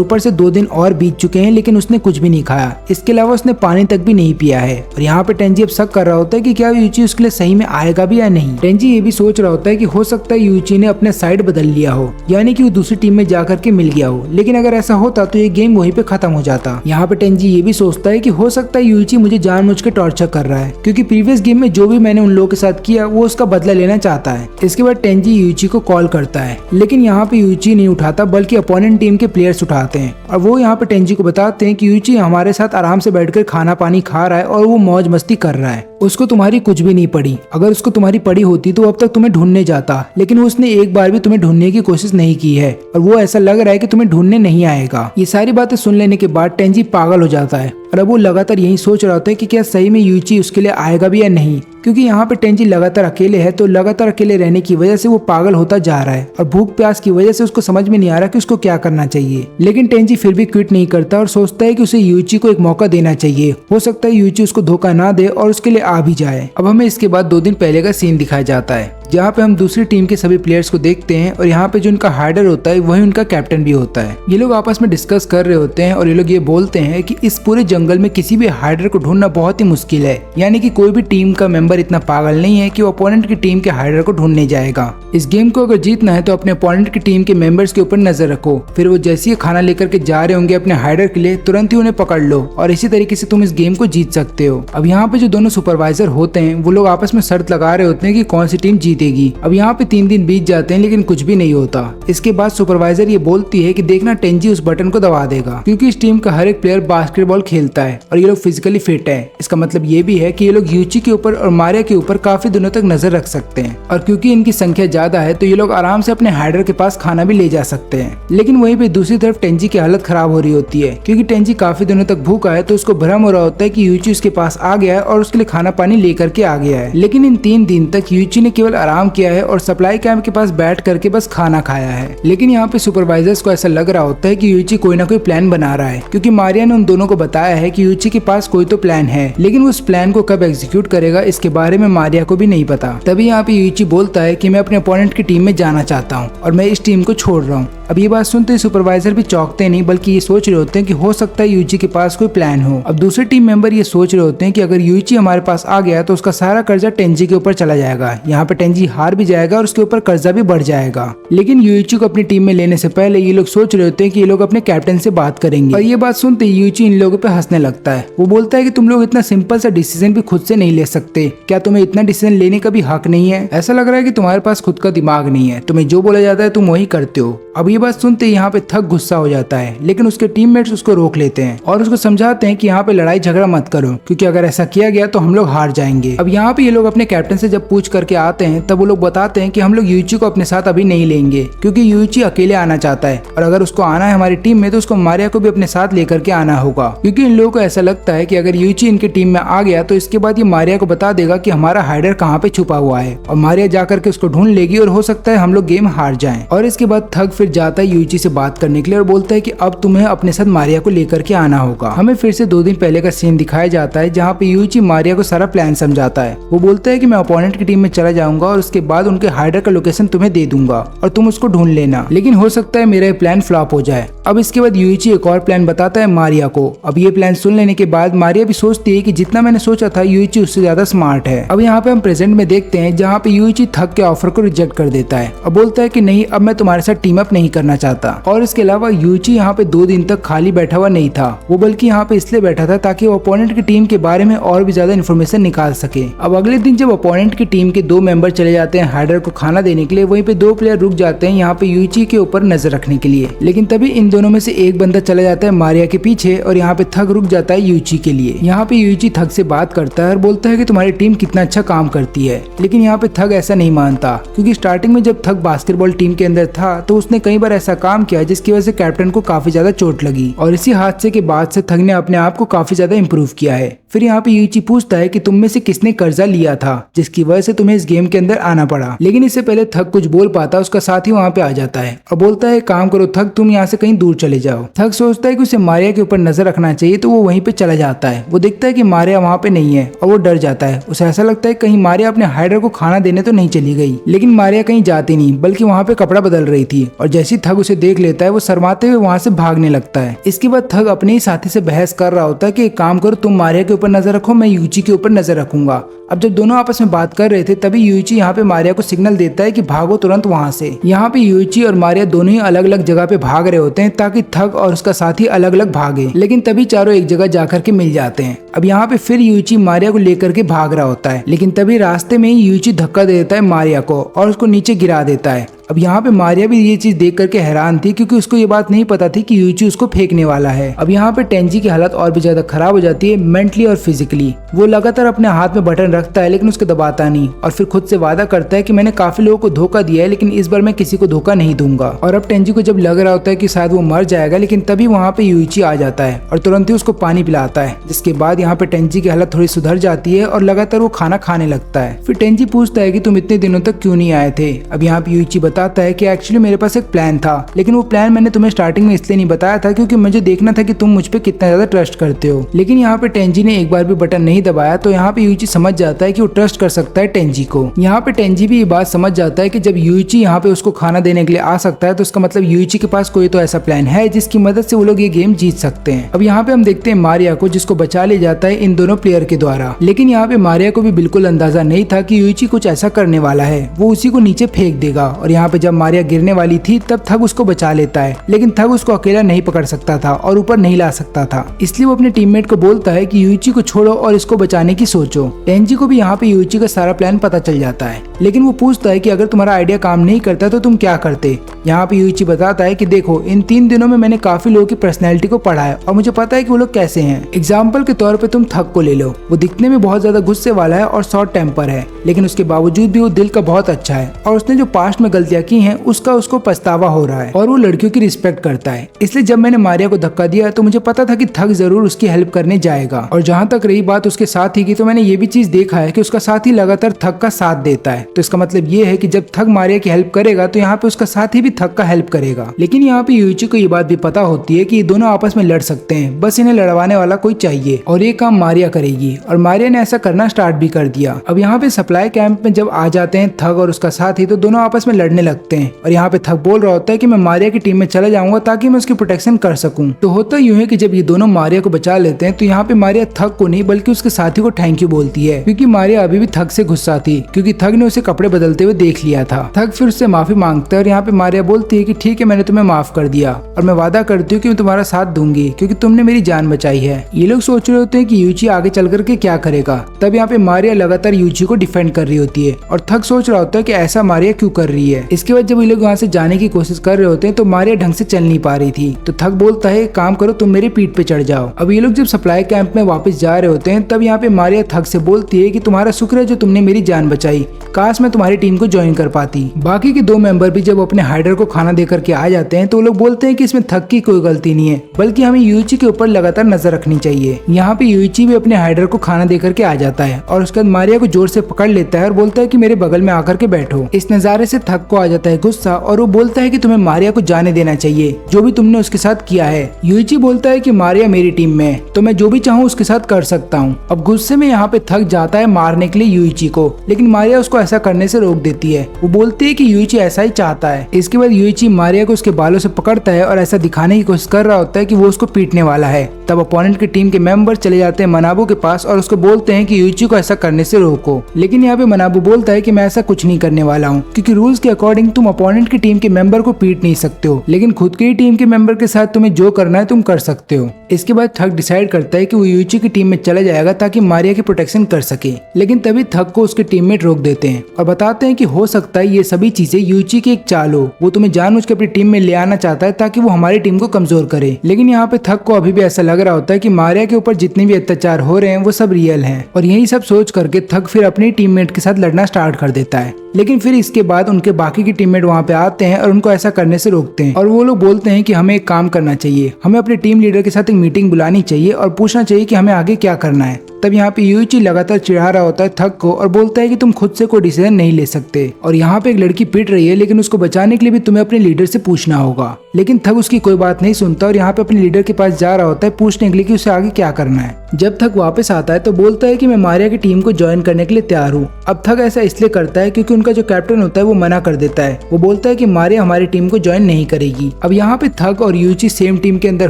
ऊपर से 2 दिन और बीत चुके हैं लेकिन उसने कुछ भी नहीं खाया। इसके अलावा उसने पानी तक भी नहीं पिया है। और यहाँ पे टेंजी अब शक कर रहा होता है कि क्या यूची उसके लिए सही में आएगा भी या नहीं। टेंजी ये भी सोच रहा होता है कि हो सकता है यूची ने अपने साइड बदल लिया हो, यानी कि वो दूसरी टीम में जाकर के मिल गया हो, लेकिन अगर ऐसा होता तो ये गेम वहीं पे खत्म हो जाता। यहाँ पे टेंजी ये भी सोचता है कि हो सकता है यूची मुझे जानबूझ के टॉर्चर कर रहा है, क्योंकि प्रीवियस गेम में जो भी मैंने उन लोगों के साथ किया वो उसका बदला लेना चाहता है। इसके बाद टेंजी यूची को कॉल करता है, लेकिन यहाँ पे यूची नहीं उठाता बल्कि अपोनेंट टीम के प्लेयर्स उठाते हैं, और वो यहाँ पे टेंजी को बताते हैं कि यूची हमारे साथ आराम से बैठकर खाना पानी खा रहा है और वो मौज मस्ती कर रहा है, उसको तुम्हारी कुछ भी नहीं पड़ी। अगर उसको तुम्हारी पड़ी होती तो अब तक तुम्हें ढूंढने जाता, लेकिन उसने एक बार भी तुम्हें ढूंढने की कोशिश नहीं की है, और वो ऐसा लग रहा है कि तुम्हें ढूंढने नहीं आएगा। ये सारी बातें सुन लेने के बाद टेंजी पागल हो जाता है, और अब वो लगातार यही सोच रहा होता है कि क्या सही में यूची उसके लिए आएगा भी या नहीं, क्योंकि यहाँ पे टेंजी लगातार अकेले है, तो लगातार अकेले रहने की वजह से वो पागल होता जा रहा है, और भूख प्यास की वजह से उसको समझ में नहीं आ रहा कि उसको क्या करना चाहिए। लेकिन टेंजी फिर भी क्विट नहीं करता और सोचता है कि उसे यूची को एक मौका देना चाहिए, हो सकता है यूची उसको धोखा ना दे और उसके लिए आ भी जाए। अब हमें इसके बाद 2 दिन पहले का सीन दिखाया जाता है, जहाँ पे हम दूसरी टीम के सभी प्लेयर्स को देखते हैं, और यहाँ पे जो उनका हाइडर होता है वही उनका कैप्टन भी होता है। ये लोग आपस में डिस्कस कर रहे होते हैं और ये लोग ये बोलते हैं कि इस पूरे जंगल में किसी भी हाइडर को ढूंढना बहुत ही मुश्किल है, यानी कि कोई भी टीम का मेंबर इतना पागल नहीं है कि वो अपोनेंट की टीम के हाइडर को ढूंढने जाएगा। इस गेम को अगर जीतना है तो अपने अपोनेंट की टीम के मेंबर्स के ऊपर नजर रखो, फिर वो जैसे ही खाना लेकर के जा रहे होंगे अपने हाइडर के लिए तुरंत ही उन्हें पकड़ लो, और इसी तरीके से तुम इस गेम को जीत सकते हो। अब यहाँ पे जो दोनों सुपरवाइजर होते हैं वो लोग आपस में शर्त लगा रहे होते हैं कि कौन सी टीम जीतेगी। अब यहाँ पे 3 दिन बीत जाते हैं लेकिन कुछ भी नहीं होता। इसके बाद सुपरवाइजर ये बोलती है कि देखना टेंजी उस बटन को दबा देगा, क्योंकि इस टीम का हर एक प्लेयर बास्केटबॉल खेलता है और ये लोग फिजिकली फिट है। इसका मतलब ये भी है कि ये लोग यूची के ऊपर और मारिया के ऊपर काफी दिनों तक नजर रख सकते हैं, और क्योंकि इनकी संख्या ज्यादा है तो ये लोग आराम से अपने हाइडर के पास खाना भी ले जा सकते हैं। लेकिन वहीं पे दूसरी तरफ टेंजी की हालत खराब हो रही होती है, क्योंकि टेंजी काफी दिनों तक भूखा है, तो उसको भ्रम हो रहा होता है कि यूची उसके पास आ गया है और उसके लिए खाना पानी लेकर के आ गया है। लेकिन इन 3 दिन तक यूची ने केवल आराम किया है और सप्लाई कैंप के पास बैठ करके बस खाना खाया है। लेकिन यहाँ पे सुपरवाइजर्स को ऐसा लग रहा होता है कि यूची कोई ना कोई प्लान बना रहा है, क्योंकि मारिया ने उन दोनों को बताया है कि यूची के पास कोई तो प्लान है, लेकिन उस प्लान को कब एग्जीक्यूट करेगा इसके बारे में मारिया को भी नहीं पता। तभी यहाँ पे यूची बोलता है कि मैं अपने अपोनेंट की टीम में जाना चाहता हूँ और मैं इस टीम को छोड़ रहा हूँ। अब ये बात सुनते सुपरवाइजर भी चौंकते नहीं, बल्कि ये सोच रहे होते हैं कि हो सकता है यूइची के पास कोई प्लान हो। अब दूसरे टीम मेंबर ये सोच रहे होते हैं कि अगर यूइची हमारे पास आ गया तो उसका सारा कर्जा टेंजी के ऊपर चला जाएगा, यहाँ पे टेंजी हार भी जाएगा और उसके ऊपर कर्जा भी बढ़ जाएगा। लेकिन यूइची को अपनी टीम में लेने से पहले ये लोग सोच रहे होते हैं कि ये लोग अपने कैप्टन से बात करेंगे। और ये बात सुनते यूइची इन लोगों पे हंसने लगता है। वो बोलता है कि तुम लोग इतना सिंपल सा डिसीजन भी खुद से नहीं ले सकते, क्या तुम्हें इतना डिसीजन लेने का भी हक नहीं है? ऐसा लग रहा है कि तुम्हारे पास खुद का दिमाग नहीं है, तुम्हें जो बोला जाता है तुम वही करते हो। अब ये बात सुनते यहाँ पे थक गुस्सा हो जाता है, लेकिन उसके टीममेट्स उसको रोक लेते हैं और उसको समझाते हैं कि यहाँ पे लड़ाई झगड़ा मत करो, क्योंकि अगर ऐसा किया गया तो हम लोग हार जाएंगे। अब यहाँ पे ये लोग अपने कैप्टन से जब पूछ करके आते हैं तब वो लोग बताते हैं कि हम लोग यूइची को अपने साथ अभी नहीं लेंगे, क्योंकि यूइची अकेले आना चाहता है और अगर उसको आना है हमारी टीम में तो उसको मारिया को भी अपने साथ लेकर के आना होगा, क्योंकि इन लोगों को ऐसा लगता है कि अगर यूइची इनकी टीम में आ गया तो इसके बाद ये मारिया को बता देगा कि हमारा हाइडर कहाँ पे छुपा हुआ है और मारिया जाकर के उसको ढूंढ लेगी और हो सकता है हम लोग गेम हार जाएं। और इसके बाद थग फिर जाता है यूइची से बात करने के लिए और बोलता है कि अब तुम्हें अपने साथ मारिया को लेकर के आना होगा। हमें फिर से 2 दिन पहले का सीन दिखाया जाता है जहाँ पे यूइची मारिया को सारा प्लान समझाता है। वो बोलता है कि मैं अपोनेंट की टीम में चला जाऊंगा और उसके बाद उनके हाइडर का लोकेशन तुम्हें दे दूंगा और तुम उसको ढूंढ लेना, लेकिन हो सकता है मेरा प्लान फ्लॉप हो जाए। अब इसके बाद यूइची एक और प्लान बताता है मारिया को। अब ये प्लान सुन लेने के बाद मारिया भी सोचती है कि जितना मैंने सोचा था यूइची उससे ज्यादा स्मार्ट है। अब यहाँ पे हम प्रेजेंट में देखते हैं जहाँ पे यूइची थक के ऑफर को रिजेक्ट कर देता है और बोलता है कि नहीं, अब मैं तुम्हारे साथ टीम अप नहीं करना चाहता। और इसके अलावा यूइची यहाँ पे 2 दिन तक खाली बैठा हुआ नहीं था, वो बल्कि यहाँ पे इसलिए बैठा था ताकि वो अपोनेंट की टीम के बारे में और भी ज्यादा इन्फॉर्मेशन निकाल सके। अब अगले दिन जब अपोनेंट की टीम के 2 मेंबर चले जाते हैं हाइडर को खाना देने के लिए, वहीं पे 2 प्लेयर रुक जाते हैं यहाँ पे यूइची के ऊपर नजर रखने के लिए, लेकिन तभी इन दोनों में से एक बंदा चला जाता है मारिया के पीछे और यहाँ पे थक रुक जाता है यूइची के लिए। यहाँ पे यूइची थक से बात करता है और बोलता है कि तुम्हारी टीम कितना अच्छा काम करती है, लेकिन यहाँ पे थक ऐसा नहीं मानता, क्योंकि स्टार्टिंग में जब थक बास्केटबॉल टीम के अंदर था तो उसने कई बार ऐसा काम किया जिसकी वजह से कैप्टन को काफी ज्यादा चोट लगी और इसी हादसे के बाद से थक ने अपने आप को काफी ज्यादा इम्प्रूव किया है। फिर यहाँ पे यूइची पूछता है कि तुम में से किसने कर्जा लिया था जिसकी वजह से तुम्हें इस गेम के अंदर आना पड़ा, लेकिन इससे पहले थक कुछ बोल पाता उसका साथी वहाँ पे आ जाता है और बोलता है काम करो थक, तुम यहाँ से कहीं दूर चले जाओ। थक सोचता है कि उसे मारिया के ऊपर नजर रखना चाहिए तो वो वहीं पे चला जाता है। वो देखता है कि मारिया वहाँ पे नहीं है और वो डर जाता है। उसे ऐसा लगता है कहीं मारिया अपने हाइडर को खाना देने तो नहीं चली गई, लेकिन मारिया कहीं जाती नहीं बल्कि वहाँ पे कपड़ा बदल रही थी और जैसी थक उसे देख लेता है वो शर्माते हुए वहाँ से भागने लगता है। इसके बाद थक अपने ही साथी से बहस कर रहा होता है कि एक काम करो, तुम मारिया के ऊपर नजर रखो, मैं यूइची के ऊपर नजर रखूंगा। अब जब दोनों आपस में बात कर रहे थे तभी यूइची यहाँ पे मारिया को सिग्नल देता है कि भागो तुरंत वहाँ से। यहाँ पे यूइची और मारिया दोनों ही अलग अलग जगह पे भाग रहे होते हैं ताकि थक और उसका साथी अलग अलग भागे, लेकिन तभी चारों एक जगह जाकर के मिल जाते हैं। अब यहाँ पे फिर यूइची मारिया को लेकर के भाग रहा होता है, लेकिन तभी रास्ते में ही यूइची धक्का दे देता है मारिया को और उसको नीचे गिरा देता है। अब यहाँ पे मारिया भी ये चीज देख करके हैरान थी, क्योंकि उसको ये बात नहीं पता थी कि यूइची उसको फेंकने वाला है। अब यहाँ पे टेंजी की हालत और भी ज्यादा खराब हो जाती है मेंटली और फिजिकली। वो लगातार अपने हाथ में बटन रखता है लेकिन उसको दबाता नहीं और फिर खुद से वादा करता है कि मैंने काफी लोगों को धोखा दिया है लेकिन इस बार मैं किसी को धोखा नहीं दूंगा। और अब टेंजी को जब लग रहा होता है कि शायद वो मर जाएगा, लेकिन तभी वहाँ पे यूइची आ जाता है और तुरंत ही उसको पानी पिलाता है, जिसके बाद यहाँ पे टेंजी की हालत थोड़ी सुधर जाती है और लगातार वो खाना खाने लगता है। फिर टेंजी पूछता है कि तुम इतने दिनों तक क्यों नहीं आए थे। अब यहाँ पे यूइची बताता है कि एक्चुअली मेरे पास एक प्लान था, लेकिन वो प्लान मैंने तुम्हें स्टार्टिंग में इसलिए नहीं बताया था क्योंकि मुझे देखना था कि तुम मुझ पे कितना ज्यादा ट्रस्ट करते हो। लेकिन यहाँ पे टेंजी ने एक बार भी बटन नहीं दबाया तो यहाँ पे यूइची समझ जाता है कि वो ट्रस्ट कर सकता है टेंजी को। यहाँ पे टेंजी भी ये बात समझ जाता है कि जब यूइची यहाँ पे उसको खाना देने के लिए आ सकता है तो उसका मतलब यूइची के पास कोई तो ऐसा प्लान है जिसकी मदद से वो लोग ये गेम जीत सकते हैं। अब यहाँ पे हम देखते हैं मारिया को, जिसको बचा ले जाता है इन दोनों प्लेयर के द्वारा, लेकिन यहाँ पे मारिया को भी बिल्कुल अंदाजा नहीं था कि यूइची कुछ ऐसा करने वाला है, वो उसी को नीचे फेंक देगा। और यहाँ पे जब मारिया गिरने वाली थी तब थग उसको बचा लेता है, लेकिन थग उसको अकेला नहीं पकड़ सकता था और ऊपर नहीं ला सकता था, इसलिए वो अपने टीममेट को बोलता है कि यूइची को छोड़ो और इसको बचाने की सोचो। टेंजी को भी यहाँ पे यूइची का सारा प्लान पता चल जाता है, लेकिन वो पूछता है कि अगर तुम्हारा आइडिया काम नहीं करता तो तुम क्या करते। यहाँ पे यूइची बताता है कि देखो, इन 3 दिनों में मैंने काफी लोगों की पर्सनैलिटी को पढ़ा है और मुझे पता है कि वो लोग कैसे हैं। एग्जाम्पल के तौर पे तुम थग को ले लो, वो दिखने में बहुत ज्यादा गुस्से वाला है और शॉर्ट टेम्पर है, लेकिन उसके बावजूद भी वो दिल का बहुत अच्छा है और उसने जो पास्ट में गलतियां की हैं उसका उसको पछतावा हो रहा है और वो लड़कियों की रिस्पेक्ट करता है। इसलिए जब मैंने मारिया को धक्का दिया तो मुझे पता था कि थग जरूर उसकी हेल्प करने जाएगा। और जहाँ तक रही बात उसके साथी की, तो मैंने ये भी चीज देखा है कि उसका साथी लगातार थग का साथ देता है, तो इसका मतलब ये है कि जब थग मारिया की हेल्प करेगा तो यहाँ पे उसका साथी भी थग का हेल्प करेगा। लेकिन यहाँ पे यूइची को ये बात भी पता होती है कि ये दोनों आपस में लड़ सकते हैं, बस इन्हें लड़वाने वाला कोई चाहिए। और ये काम मारिया करेगी और मारिया ने ऐसा करना स्टार्ट भी कर दिया। अब यहाँ पे सप्लाई कैंप में जब आ जाते हैं थग और उसका साथी तो दोनों आपस में लड़ने लगते हैं और यहाँ पे थग बोल रहा होता है कि मैं मारिया की टीम में चला जाऊंगा ताकि मैं उसकी प्रोटेक्शन कर सकूं। तो होता यूं है कि जब ये दोनों मारिया को बचा लेते हैं तो यहाँ पे मारिया थग को नहीं बल्कि उसके साथी को थैंक यू बोलती है, क्योंकि मारिया अभी भी थग से गुस्सा थी क्योंकि थग ने उसे कपड़े बदलते हुए देख लिया था। थग फिर उससे माफी मांगता है और यहाँ पे मारिया बोलती है कि ठीक है, मैंने तुम्हें माफ कर दिया और मैं वादा करती हूँ कि मैं तुम्हारा साथ दूंगी क्योंकि तुमने मेरी जान बचाई है। ये लोग सोच रहे होते हैं कि यूची आगे चल करके क्या करेगा। तब यहाँ पे मारिया लगातार यूची को डिफेंड कर रही होती है और थग सोच रहा होता है कि ऐसा मारिया क्यों कर रही है। इसके बाद जब ये लोग वहाँ से जाने की कोशिश कर रहे होते हैं तो मारिया ढंग से चल नहीं पा रही थी, तो थग बोलता है काम करो, तुम मेरी पीठ पे चढ़ जाओ। अब ये लोग जब सप्लाई कैंप में वापस जा रहे होते हैं तब यहाँ पे मारिया थग से बोलती है कि तुम्हारा शुक्र है जो तुमने मेरी जान बचाई, काश मैं तुम्हारी टीम को ज्वाइन कर पाती। बाकी के दो मेंबर भी जब अपने हाइडर को खाना देकर के आ जाते हैं तो वो लोग बोलते हैं कि इसमें थग की कोई गलती नहीं है, बल्कि हमें यूची के ऊपर लगातार नजर रखनी चाहिए। यहाँ पे यूची भी अपने हाइडर को खाना देकर के आ जाता है और उसके बाद मारिया को जोर से पकड़ लेता है और बोलता है कि मेरे बगल में आकर के बैठो। इस नजारे से थग को आ जाता है गुस्सा और वो बोलता है कि तुम्हें मारिया को जाने देना चाहिए, जो भी तुमने उसके साथ किया है। यूची बोलता है कि मारिया मेरी टीम में है तो मैं जो भी चाहूँ उसके साथ कर सकता हूँ। अब गुस्से में यहाँ पे थग जाता है मारने के लिए यूची को, लेकिन मारिया उसको ऐसा करने से रोक देती है। वो बोलती है कि यूची ऐसा ही चाहता है। इसके बाद यूची मारिया को उसके बालों से पकड़ता है और ऐसा दिखाने की कोशिश कर रहा होता है कि वो उसको पीटने वाला है। तब अपोनेंट की टीम के मेंबर चले जाते हैं मनाबू के पास और उसको बोलते हैं कि यूची को ऐसा करने से रोको, लेकिन यहाँ पे मनाबू बोलता है कि मैं ऐसा कुछ नहीं करने वाला हूँ क्योंकि रूल्स के अकॉर्डिंग तुम अपोनेंट की टीम के मेंबर को पीट नहीं सकते हो, लेकिन खुद की टीम के मेंबर के साथ तुम्हें जो करना है तुम कर सकते हो। इसके बाद थग डिसाइड करता है कि वो यूची की टीम में चला जाएगा ताकि मारिया की प्रोटेक्शन कर सके, लेकिन तभी थग को उसके टीममेट रोक देते हैं और बताते हैं कि हो सकता है ये सभी चीजें यूची की एक चाल हो, वो तुम्हें जानबूझ के अपनी टीम में ले आना चाहता है ताकि वो हमारी टीम को कमजोर करे। लेकिन यहाँ पे थग को अभी भी ऐसा लग रहा होता है कि मारिया के ऊपर जितने भी अत्याचार हो रहे हैं वो सब रियल हैं और यही सब सोच करके थग फिर अपनी टीममेट के साथ लड़ना स्टार्ट कर देता है। लेकिन फिर इसके बाद उनके बाकी के टीममेट वहाँ पे आते हैं और उनको ऐसा करने से रोकते हैं और वो लोग बोलते हैं कि हमें एक काम करना चाहिए, हमें अपने टीम लीडर के साथ एक मीटिंग बुलानी चाहिए और पूछना चाहिए कि हमें आगे क्या करना है। तब यहाँ पे यूची लगातार चिढ़ा रहा होता है थग को और बोलता है कि तुम खुद से कोई डिसीजन नहीं ले सकते और यहाँ पे एक लड़की पिट रही है, लेकिन उसको बचाने के लिए भी तुम्हें अपने लीडर से पूछना होगा। लेकिन थग उसकी कोई बात नहीं सुनता और यहाँ पे अपने लीडर के पास जा रहा होता है पूछने के लिए कि उसे आगे क्या करना है। जब थग वापस आता है तो बोलता है कि मैं मारिया की टीम को ज्वाइन करने के लिए तैयार हूँ। अब थग ऐसा इसलिए करता है क्योंकि उनका जो कैप्टन होता है वो मना कर देता है। वो बोलता है कि मारिया हमारी टीम को ज्वाइन नहीं करेगी। अब यहाँ पे थग और यूची सेम टीम के अंदर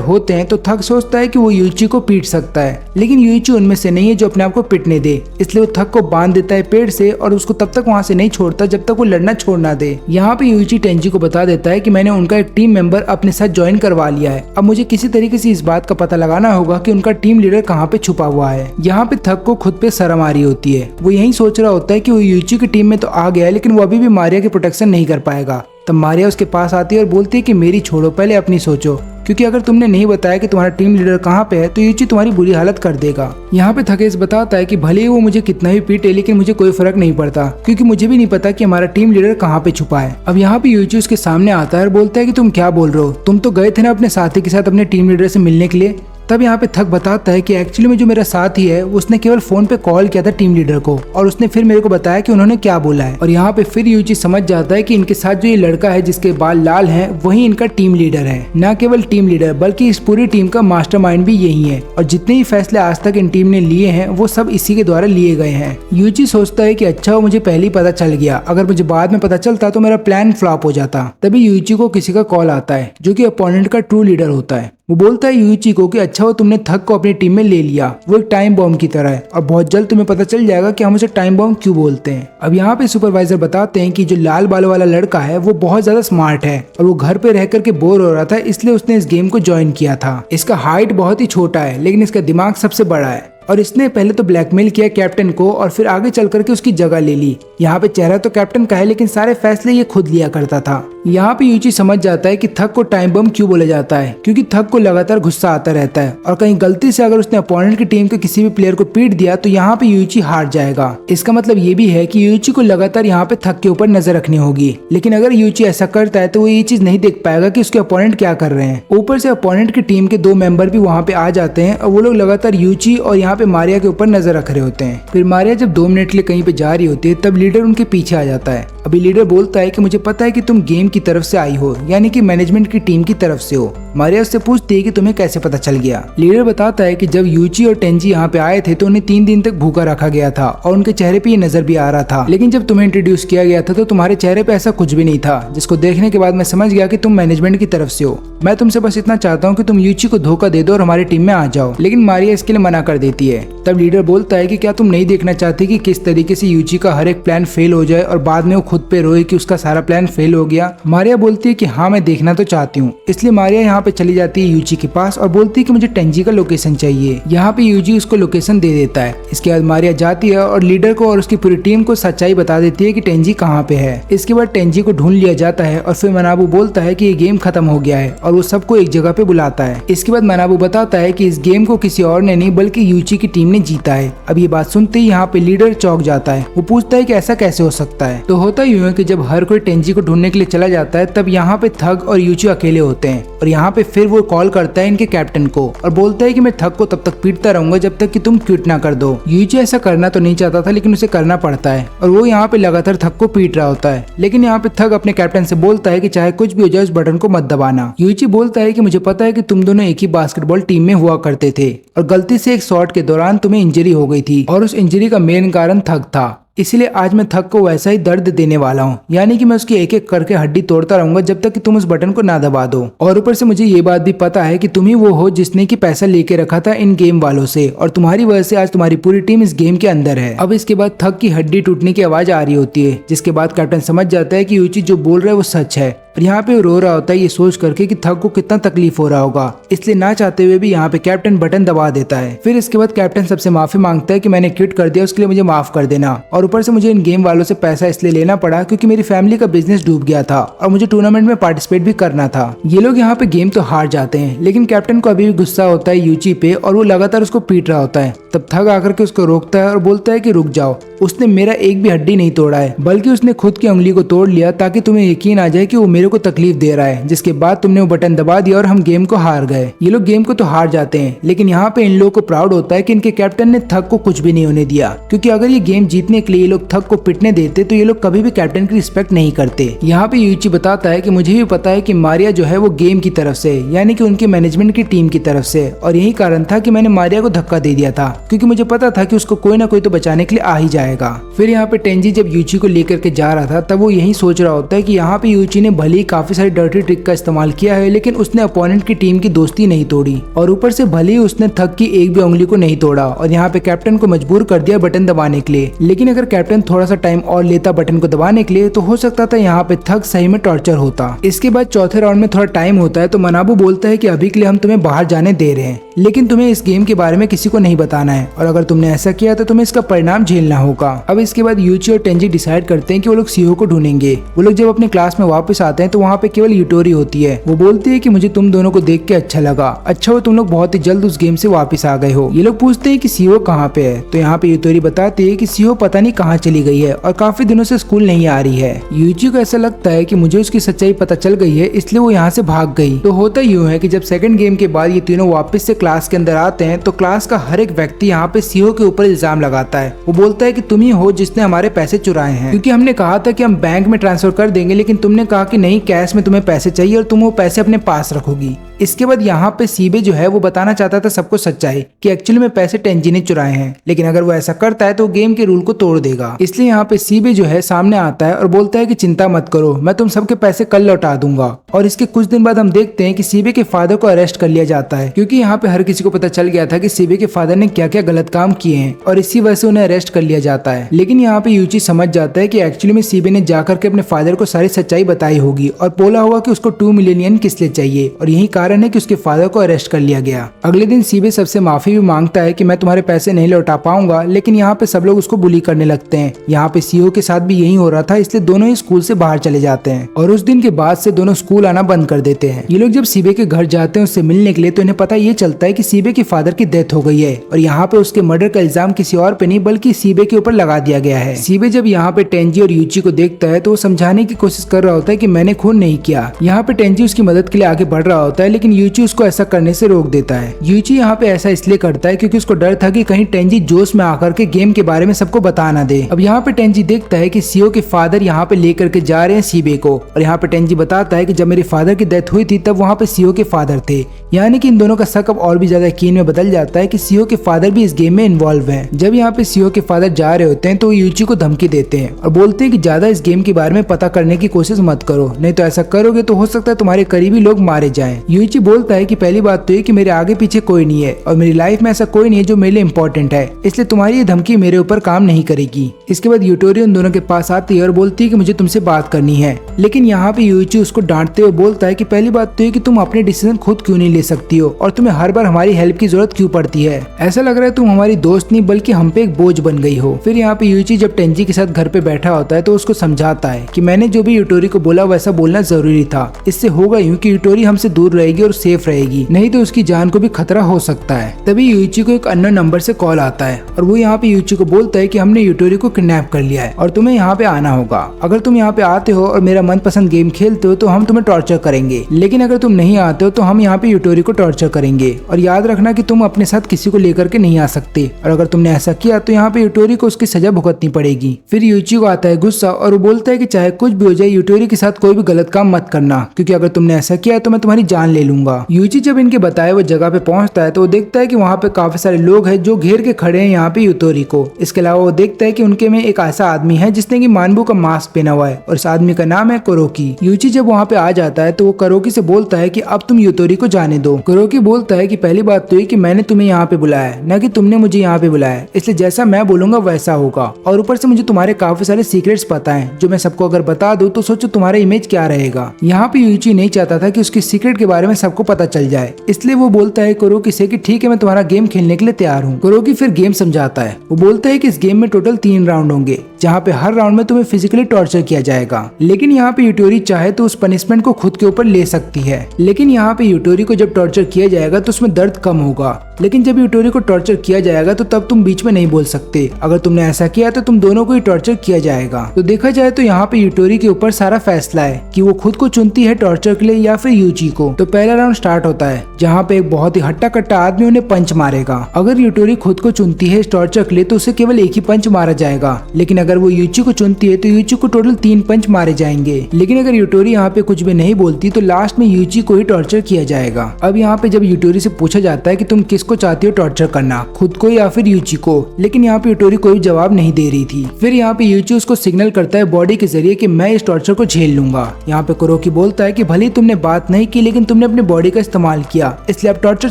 होते हैं तो थग सोचता है कि वो यूची को पीट सकता है, लेकिन यूची उनमें से नहीं है जो अपने आप को पिटने दे, इसलिए वो थग को बांध देता है पेड़ से और उसको तब तक वहाँ से नहीं छोड़ता जब तक वो लड़ना छोड़ ना दे। यहाँ पे यूची टेंजी को बता देता है कि मैंने उनका एक टीम मेंबर अपने साथ ज्वाइन करवा लिया है, अब मुझे किसी तरीके से इस बात का पता लगाना होगा कि उनका टीम लीडर कहाँ पे छुपा हुआ है। यहाँ पे थग को खुद पे शर्म आ रही होती है। वो यही सोच रहा होता है कि वो यूची की टीम में तो आ गया है, लेकिन वो अभी भी मारिया की प्रोटेक्शन नहीं कर पाएगा। तब मारिया उसके पास आती है और बोलती है कि मेरी छोड़ो, पहले अपनी सोचो, क्योंकि अगर तुमने नहीं बताया कि तुम्हारा टीम लीडर कहाँ पे है तो यूची तुम्हारी बुरी हालत कर देगा। यहाँ पे थकेश बताता है कि भले ही वो मुझे कितना भी पीटे लेकिन मुझे कोई फर्क नहीं पड़ता, क्योंकि मुझे भी नहीं पता कि हमारा टीम लीडर कहाँ पे छुपा है। अब यहाँ पे यूची उसके सामने आता है और बोलता है कि तुम क्या बोल रहे हो, तुम तो गए थे ना अपने साथी के साथ अपने टीम लीडर से मिलने के लिए। तब यहाँ पे थक बताता है कि एक्चुअली में जो मेरा साथी है उसने केवल फोन पे कॉल किया था टीम लीडर को और उसने फिर मेरे को बताया कि उन्होंने क्या बोला है। और यहाँ पे फिर यूची समझ जाता है कि इनके साथ जो ये लड़का है जिसके बाल लाल हैं वही इनका टीम लीडर है। न केवल टीम लीडर बल्कि इस पूरी टीम का मास्टरमाइंड भी यही है और जितने ही फैसले आज तक इन टीम ने लिए हैं वो सब इसी के द्वारा लिए गए हैं। यूची सोचता है कि अच्छा वो मुझे पहले ही पता चल गया, अगर मुझे बाद में पता चलता तो मेरा प्लान फ्लॉप हो जाता। तभी यूची को किसी का कॉल आता है जो कि अपोनेंट का ट्रू लीडर होता है। वो बोलता है यूची को कि अच्छा वो तुमने थक को अपनी टीम में ले लिया, वो एक टाइम बॉम्ब की तरह है और बहुत जल्द तुम्हें पता चल जाएगा कि हम उसे टाइम बॉम्ब क्यों बोलते हैं। अब यहाँ पे सुपरवाइजर बताते हैं कि जो लाल बालों वाला लड़का है वो बहुत ज्यादा स्मार्ट है और वो घर पे रह करके बोर हो रहा था, इसलिए उसने इस गेम को ज्वाइन किया था। इसका हाइट बहुत ही छोटा है लेकिन इसका दिमाग सबसे बड़ा है और इसने पहले तो ब्लैकमेल किया कैप्टन को और फिर आगे चल करके उसकी जगह ले ली। यहाँ पे चेहरा तो कैप्टन का है लेकिन सारे फैसले ये खुद लिया करता था। यहाँ पे यूची समझ जाता है कि थक को टाइम बम क्यों बोला जाता है, क्योंकि थक को लगातार गुस्सा आता रहता है और कहीं गलती से अगर उसने अपोनेंट की टीम के किसी भी प्लेयर को पीट दिया तो यहाँ पे यूची हार जाएगा। इसका मतलब ये भी है कि यूची को लगातार यहाँ पे थक के ऊपर नजर रखनी होगी, लेकिन अगर यूची ऐसा करता है तो वो ये चीज नहीं देख पाएगा कि उसके अपोनेंट क्या कर रहे हैं। ऊपर से अपोनेंट की टीम के 2 मेंबर भी वहाँ पे आ जाते हैं और वो लोग लगातार यूची और यहाँ पे मारिया के ऊपर नजर रख रहे होते हैं। फिर मारिया जब 2 मिनट के लिए कहीं पे जा रही होती है तब लीडर उनके पीछे आ जाता है। अभी लीडर बोलता है कि मुझे पता है कि तुम गेम की तरफ से आई हो, यानी कि मैनेजमेंट की टीम की तरफ से हो, मारिया उससे पूछती है कि तुम्हें कैसे पता चल गया। लीडर बताता है कि जब यूची और टेंजी यहाँ पे आए थे तो उन्हें 3 दिन तक भूखा रखा गया था और उनके चेहरे पे ये नजर भी आ रहा था, लेकिन जब तुम्हें इंट्रोड्यूस किया गया था तो तुम्हारे चेहरे पे ऐसा कुछ भी नहीं था, जिसको देखने के बाद मैं समझ गया कि तुम मैनेजमेंट की तरफ से हो। मैं तुमसे बस इतना चाहता हूँ कि तुम यूची को धोखा दे दो और हमारी टीम में आ जाओ, लेकिन मारिया इसके लिए मना कर देती है। तब लीडर बोलता है कि क्या तुम नहीं देखना चाहती कि किस तरीके से यूची का हर एक प्लान फेल हो जाए और बाद में वो खुद पे रोए कि उसका सारा प्लान फेल हो गया। मारिया बोलती है कि हाँ मैं देखना तो चाहती हूँ, इसलिए मारिया यहाँ पे चली जाती है यूची के पास और बोलती है कि मुझे टेंजी का लोकेशन चाहिए। यहाँ पे यूजी उसको लोकेशन दे देता है। इसके बाद मारिया जाती है और लीडर को और उसकी पूरी टीम को सच्चाई बता देती है कि टेंजी कहाँ पे है। इसके बाद टेंजी को ढूंढ लिया जाता है और फिर मनाबू बोलता है कि ये गेम खत्म हो गया है और वो सबको एक जगह पे बुलाता है। इसके बाद मनाबू बताता है कि इस गेम को किसी और ने नहीं बल्कि यूची की टीम ने जीता है। अब ये बात सुनते ही यहाँ पे लीडर चौंक जाता है। वो पूछता है कि ऐसा कैसे हो सकता है। तो होता यूं है कि जब हर कोई टेंजी को ढूंढने के लिए चला जाता है तब यहाँ पे थग और यूची अकेले होते हैं और यहाँ पे फिर वो कॉल करता है इनके कैप्टन को और बोलता है कि मैं थग को तब तक पीटता रहूंगा जब तक कि तुम क्विट ना कर दो। यूची ऐसा करना तो नहीं चाहता था लेकिन उसे करना पड़ता है और वो यहाँ पे लगातार थग को पीट रहा होता है, लेकिन यहाँ पे थग अपने कैप्टन से बोलता है कि चाहे कुछ भी हो जाए उस बटन को मत दबाना। यूची बोलता है कि मुझे पता है कि तुम दोनों एक ही बास्केटबॉल टीम में हुआ करते थे और गलती से एक शॉट के दौरान तुम्हें इंजरी हो गई थी और उस इंजरी का मेन कारण थग था, इसलिए आज मैं थग को वैसा ही दर्द देने वाला हूँ, यानी कि मैं उसकी एक एक करके हड्डी तोड़ता रहूंगा जब तक कि तुम उस बटन को ना दबा दो। और ऊपर से मुझे ये बात भी पता है कि तुम ही वो हो जिसने की पैसा लेके रखा था इन गेम वालों से और तुम्हारी वजह से आज तुम्हारी पूरी टीम इस गेम के अंदर है। अब इसके बाद थग की हड्डी टूटने की आवाज आ रही होती है, जिसके बाद कैप्टन समझ जाता है कि यूची जो बोल रहा है वो सच है और यहाँ पे रो रहा होता है ये सोच करके कि थग को कितना तकलीफ हो रहा होगा, इसलिए ना चाहते हुए भी यहाँ पे कैप्टन बटन दबा देता है। फिर इसके बाद कैप्टन सबसे माफी मांगता है कि मैंने क्विट कर दिया, उसके लिए मुझे माफ कर देना और ऊपर से मुझे इन गेम वालों से पैसा इसलिए लेना पड़ा क्योंकि मेरी फैमिली का बिजनेस डूब गया था और मुझे टूर्नामेंट में पार्टिसिपेट भी करना था। ये लोग यहाँ पे गेम तो हार जाते हैं लेकिन कैप्टन को अभी भी गुस्सा होता है यूची पे और वो लगातार उसको पीट रहा होता है। तब थग आकर के उसको रोकता है और बोलता है कि रुक जाओ, उसने मेरा एक भी हड्डी नहीं तोड़ा है बल्कि उसने खुद की उंगली को तोड़ लिया ताकि तुम्हें यकीन आ जाए कि वो मेरे को तकलीफ दे रहा है, जिसके बाद तुमने वो बटन दबा दिया और हम गेम को हार गए। ये लोग गेम को तो हार जाते हैं लेकिन यहाँ पे इन लोगों को प्राउड होता है कि इनके कैप्टन ने थग को कुछ भी नहीं होने दिया, क्योंकि अगर ये गेम जीतने के लिए ये लोग थग को पिटने देते तो ये लोग कभी भी कैप्टन की रिस्पेक्ट नहीं करते। यहाँ पे यूची बताता है कि मुझे भी पता है कि मारिया जो है वो गेम की तरफ से यानी कि उनके मैनेजमेंट की टीम की तरफ से, और यही कारण था कि मैंने मारिया को धक्का दे दिया था क्योंकि मुझे पता था कि उसको कोई ना कोई तो बचाने के लिए आ ही जाएगा। फिर यहाँ पे टेंजी जब यूची को लेकर के जा रहा था तब वो यही सोच रहा होता है कि यहाँ पे यूची ने भले ही काफी सारी डर्टी ट्रिक का इस्तेमाल किया है लेकिन उसने अपोनेंट की टीम की दोस्ती नहीं तोड़ी और ऊपर से भले ही उसने थग की एक भी उंगली को नहीं तोड़ा और यहाँ पे कैप्टन को मजबूर कर दिया बटन दबाने के लिए। लेकिन अगर कैप्टन थोड़ा सा टाइम और लेता बटन को दबाने के लिए तो हो सकता था यहाँ पे थग सही में टॉर्चर होता। इसके बाद चौथे राउंड में थोड़ा टाइम होता है तो मनाबू बोलता है कि अभी के लिए हम तुम्हें बाहर जाने दे रहे हैं लेकिन तुम्हें इस गेम के बारे में किसी को नहीं बताना है और अगर तुमने ऐसा किया तो तुम्हें इसका परिणाम झेलना होगा। अब इसके बाद यूची और टेंजी डिसाइड करते हैं कि वो लोग सीओ को ढूंढेंगे। वो लोग जब अपने क्लास में वापस आते हैं तो वहाँ पे केवल यूटोरी होती है। वो बोलती है कि मुझे तुम दोनों को देख के अच्छा लगा, अच्छा हो तुम लोग बहुत ही जल्द उस गेम से वापस आ गए हो। ये लोग पूछते हैं कि सीओ कहाँ पे है तो यहाँ पे यूटोरी बताती है कि सीओ पता नहीं कहाँ चली गई है और काफी दिनों से स्कूल नहीं आ रही है। यूची को ऐसा लगता है कि मुझे उसकी सच्चाई पता चल गई है इसलिए वो यहाँ से भाग गई। तो होता यूँ है कि जब सेकंड गेम के बाद ये तीनों वापस से क्लास के अंदर आते हैं तो क्लास का हर एक व्यक्ति यहाँ पे सीओ के ऊपर इल्जाम लगाता है। वो बोलता है कि तुम ही हो जिसने हमारे पैसे चुराए हैं, क्योंकि हमने कहा था कि हम बैंक में ट्रांसफर कर देंगे लेकिन तुमने कहा कि नहीं कैश में तुम्हें पैसे चाहिए और तुम वो पैसे अपने पास रखोगी। इसके बाद यहाँ पे सीबे जो है वो बताना चाहता था सबको सच्चाई कि एक्चुअली में पैसे टेंजी ने चुराए हैं, लेकिन अगर वो ऐसा करता है तो गेम के रूल को तोड़ देगा। इसलिए यहाँ पे सीबे जो है सामने आता है और बोलता है कि चिंता मत करो, मैं तुम सबके पैसे कल लौटा दूंगा। और इसके कुछ दिन बाद हम देखते हैं कि सीबे के फादर को अरेस्ट कर लिया जाता है, क्योंकि यहाँ पे हर किसी को पता चल गया था कि सीबे के फादर ने क्या क्या गलत काम किए हैं और इसी वजह से उन्हें अरेस्ट कर लिया जाता है। लेकिन यहाँ पे यूची समझ जाता है कि एक्चुअली में सीबे ने जाकर के अपने फादर को सारी सच्चाई बताई होगी और बोला होगा कि उसको 2 मिलियन येन किस लिए चाहिए और यही कारण है कि उसके फादर को अरेस्ट कर लिया गया। अगले दिन सीबे सबसे माफी भी मांगता है कि मैं तुम्हारे पैसे नहीं लौटा पाऊंगा, लेकिन यहाँ पे सब लोग उसको बुली करने लगते हैं। यहाँ पे सीओ के साथ भी यही हो रहा था, इसलिए दोनों ही स्कूल से बाहर चले जाते हैं और उस दिन के बाद से दोनों स्कूल आना बंद कर देते हैं। ये लोग जब सीबे के घर जाते हैं उससे मिलने के लिए तो इन्हें पता ये चलता होता है कि सीबे के फादर की डेथ हो गई है और यहाँ पे उसके मर्डर का इल्जाम किसी और पे नहीं बल्कि सीबे के ऊपर लगा दिया गया है। सीबे जब यहाँ पे टेंजी और यूची को देखता है तो वो समझाने की कोशिश कर रहा होता है कि मैंने खून नहीं किया। यहाँ पे टेंजी उसकी मदद के लिए आगे बढ़ रहा होता है लेकिन यूची उसको ऐसा करने से रोक देता है। यूची यहाँ पे ऐसा इसलिए करता है क्योंकि उसको डर था कि कहीं टेंजी जोश में आकर के गेम के बारे में सबको बता ना दे। अब यहाँ पे टेंजी देखता है कि सीओ के फादर यहाँ पे लेकर के जा रहे हैं सीबे को और यहाँ पे टेंजी बताता है कि जब मेरे फादर की डेथ हुई थी तब वहाँ पे सीओ के फादर थे। यानी कि इन दोनों का शक अब और भी ज्यादा यकीन में बदल जाता है कि सीओ के फादर भी इस गेम में इन्वॉल्व हैं। जब यहाँ पे सीओ के फादर जा रहे होते हैं तो यूची को धमकी देते हैं और बोलते हैं कि ज्यादा इस गेम के बारे में पता करने की कोशिश मत करो, नहीं तो ऐसा करोगे तो हो सकता है तुम्हारे करीबी लोग मारे जाएं। यूची बोलता है कि पहली बात तो ये कि मेरे आगे पीछे कोई नहीं है और मेरी लाइफ में ऐसा कोई नहीं है जो मेरे लिए इम्पोर्टेंट है, इसलिए तुम्हारी ये धमकी मेरे ऊपर काम नहीं करेगी। इसके बाद यूटोरी उन दोनों के पास आती है और बोलती है कि मुझे तुमसे बात करनी है, लेकिन यहाँ पे यूची उसको डांटते हुए बोलता है कि पहली बात तो ये कि तुम अपने डिसीजन खुद क्यों नहीं ले सकती हो और तुम्हें हर बार हमारी हेल्प की जरूरत क्यों पड़ती है। ऐसा लग रहा है तुम हमारी दोस्त नहीं बल्कि हम पे एक बोझ बन गई हो। फिर यहाँ पे यूची जब टेंजी के साथ घर पे बैठा होता है तो उसको समझाता है कि मैंने जो भी यूटोरी को बोला वैसा बोलना जरूरी था, इससे होगा यूं कि यूटोरी हमसे दूर रहेगी और सेफ रहेगी, नहीं तो उसकी जान को भी खतरा हो सकता है। तभी यूची को एक अननोन नंबर से कॉल आता है और वो यहाँ पे यूची को बोलता है कि हमने यूटोरी को किडनैप कर लिया है और तुम्हें यहाँ पे आना होगा। अगर तुम यहाँ पे आते हो और मेरा मनपसंद गेम खेलते हो तो हम तुम्हें टॉर्चर करेंगे, लेकिन अगर तुम नहीं आते हो तो हम यहाँ पे यूटोरी को टॉर्चर करेंगे और याद रखना कि तुम अपने साथ किसी को लेकर के नहीं आ सकते और अगर तुमने ऐसा किया तो यहाँ पे यूटोरी को उसकी सजा भुगतनी पड़ेगी। फिर यूची को आता है गुस्सा और वो बोलता है कि चाहे कुछ भी हो जाए यूटोरी के साथ कोई भी गलत काम मत करना, क्योंकि अगर तुमने ऐसा किया तो मैं तुम्हारी जान ले लूंगा। यूची जब इनके बताए वो जगह पे पहुंचता है तो वो देखता है कि वहाँ पे काफी सारे लोग हैं जो घेर के खड़े हैं यहाँ पे यूटोरी को। इसके अलावा वो देखता है कि उनके में एक ऐसा आदमी है जिसने की मानबू का मास्क पहना हुआ है और इस आदमी का नाम है कुरोकी। यूची जब वहाँ पे आ जाता है तो वो कुरोकी से बोलता है कि अब तुम यूटोरी को जाने दो। कुरोकी बोलता है कि पहली बात तो ये कि मैंने तुम्हें यहाँ पे बुलाया है, न कि तुमने मुझे यहाँ पे बुलाया, इसलिए जैसा मैं बोलूंगा वैसा होगा और ऊपर से मुझे तुम्हारे काफी सारे सीक्रेट्स पता है जो मैं सबको अगर बता दूं तो सोचो तुम्हारा इमेज क्या रहेगा। यहाँ पे यूची नहीं चाहता था कि उसकी सीक्रेट के बारे में सबको पता चल जाए, इसलिए वो बोलता है कुरोकी से कि ठीक है मैं तुम्हारा गेम खेलने के लिए तैयार हूँ। कुरोकी फिर गेम समझाता है। वो बोलता है कि इस गेम में टोटल 3 राउंड होंगे जहाँ पे हर राउंड में तुम्हें फिजिकली टॉर्चर किया जाएगा, लेकिन यहाँ पे यूटोरी चाहे तो उस पनिशमेंट को खुद के ऊपर ले सकती है। लेकिन यहाँ पे यूटोरी को जब टॉर्चर किया जाएगा तो उसमें दर्द कम होगा, लेकिन जब यूटोरी को टॉर्चर किया जाएगा तो तब तुम बीच में नहीं बोल सकते। अगर तुमने ऐसा किया तो तुम दोनों को ही टॉर्चर किया जाएगा। तो देखा जाए तो यहाँ पे यूटोरी के ऊपर सारा फैसला है कि वो खुद को चुनती है टॉर्चर के लिए या फिर यूची को। तो पहला राउंड स्टार्ट होता है जहाँ पे एक बहुत ही हट्टा कट्टा आदमी उन्हें पंच मारेगा। अगर यूटोरी खुद को चुनती है इस टॉर्चर के लिए तो उसे केवल एक ही पंच मारा जाएगा, लेकिन अगर वो यूची को चुनती है तो यूची को टोटल 3 पंच मारे जाएंगे। लेकिन अगर यूटोरी यहाँ पे कुछ भी नहीं बोलती तो लास्ट में यूची को ही टॉर्चर किया जाएगा। अब यहाँ पे जब यूटोरी से पूछा जाता है कि तुम किसको चाहती हो टॉर्चर करना, खुद को या फिर यूची को, लेकिन यहाँ पे यूटोरी कोई जवाब नहीं दे रही थी। फिर यहाँ पे यूची उसको सिग्नल करता है बॉडी के जरिए कि मैं इस टॉर्चर को झेल लूंगा। यहाँ पे कुरोकी बोलता है कि भले ही तुमने बात नहीं की लेकिन तुमने अपनी बॉडी का इस्तेमाल किया, इसलिए अब टॉर्चर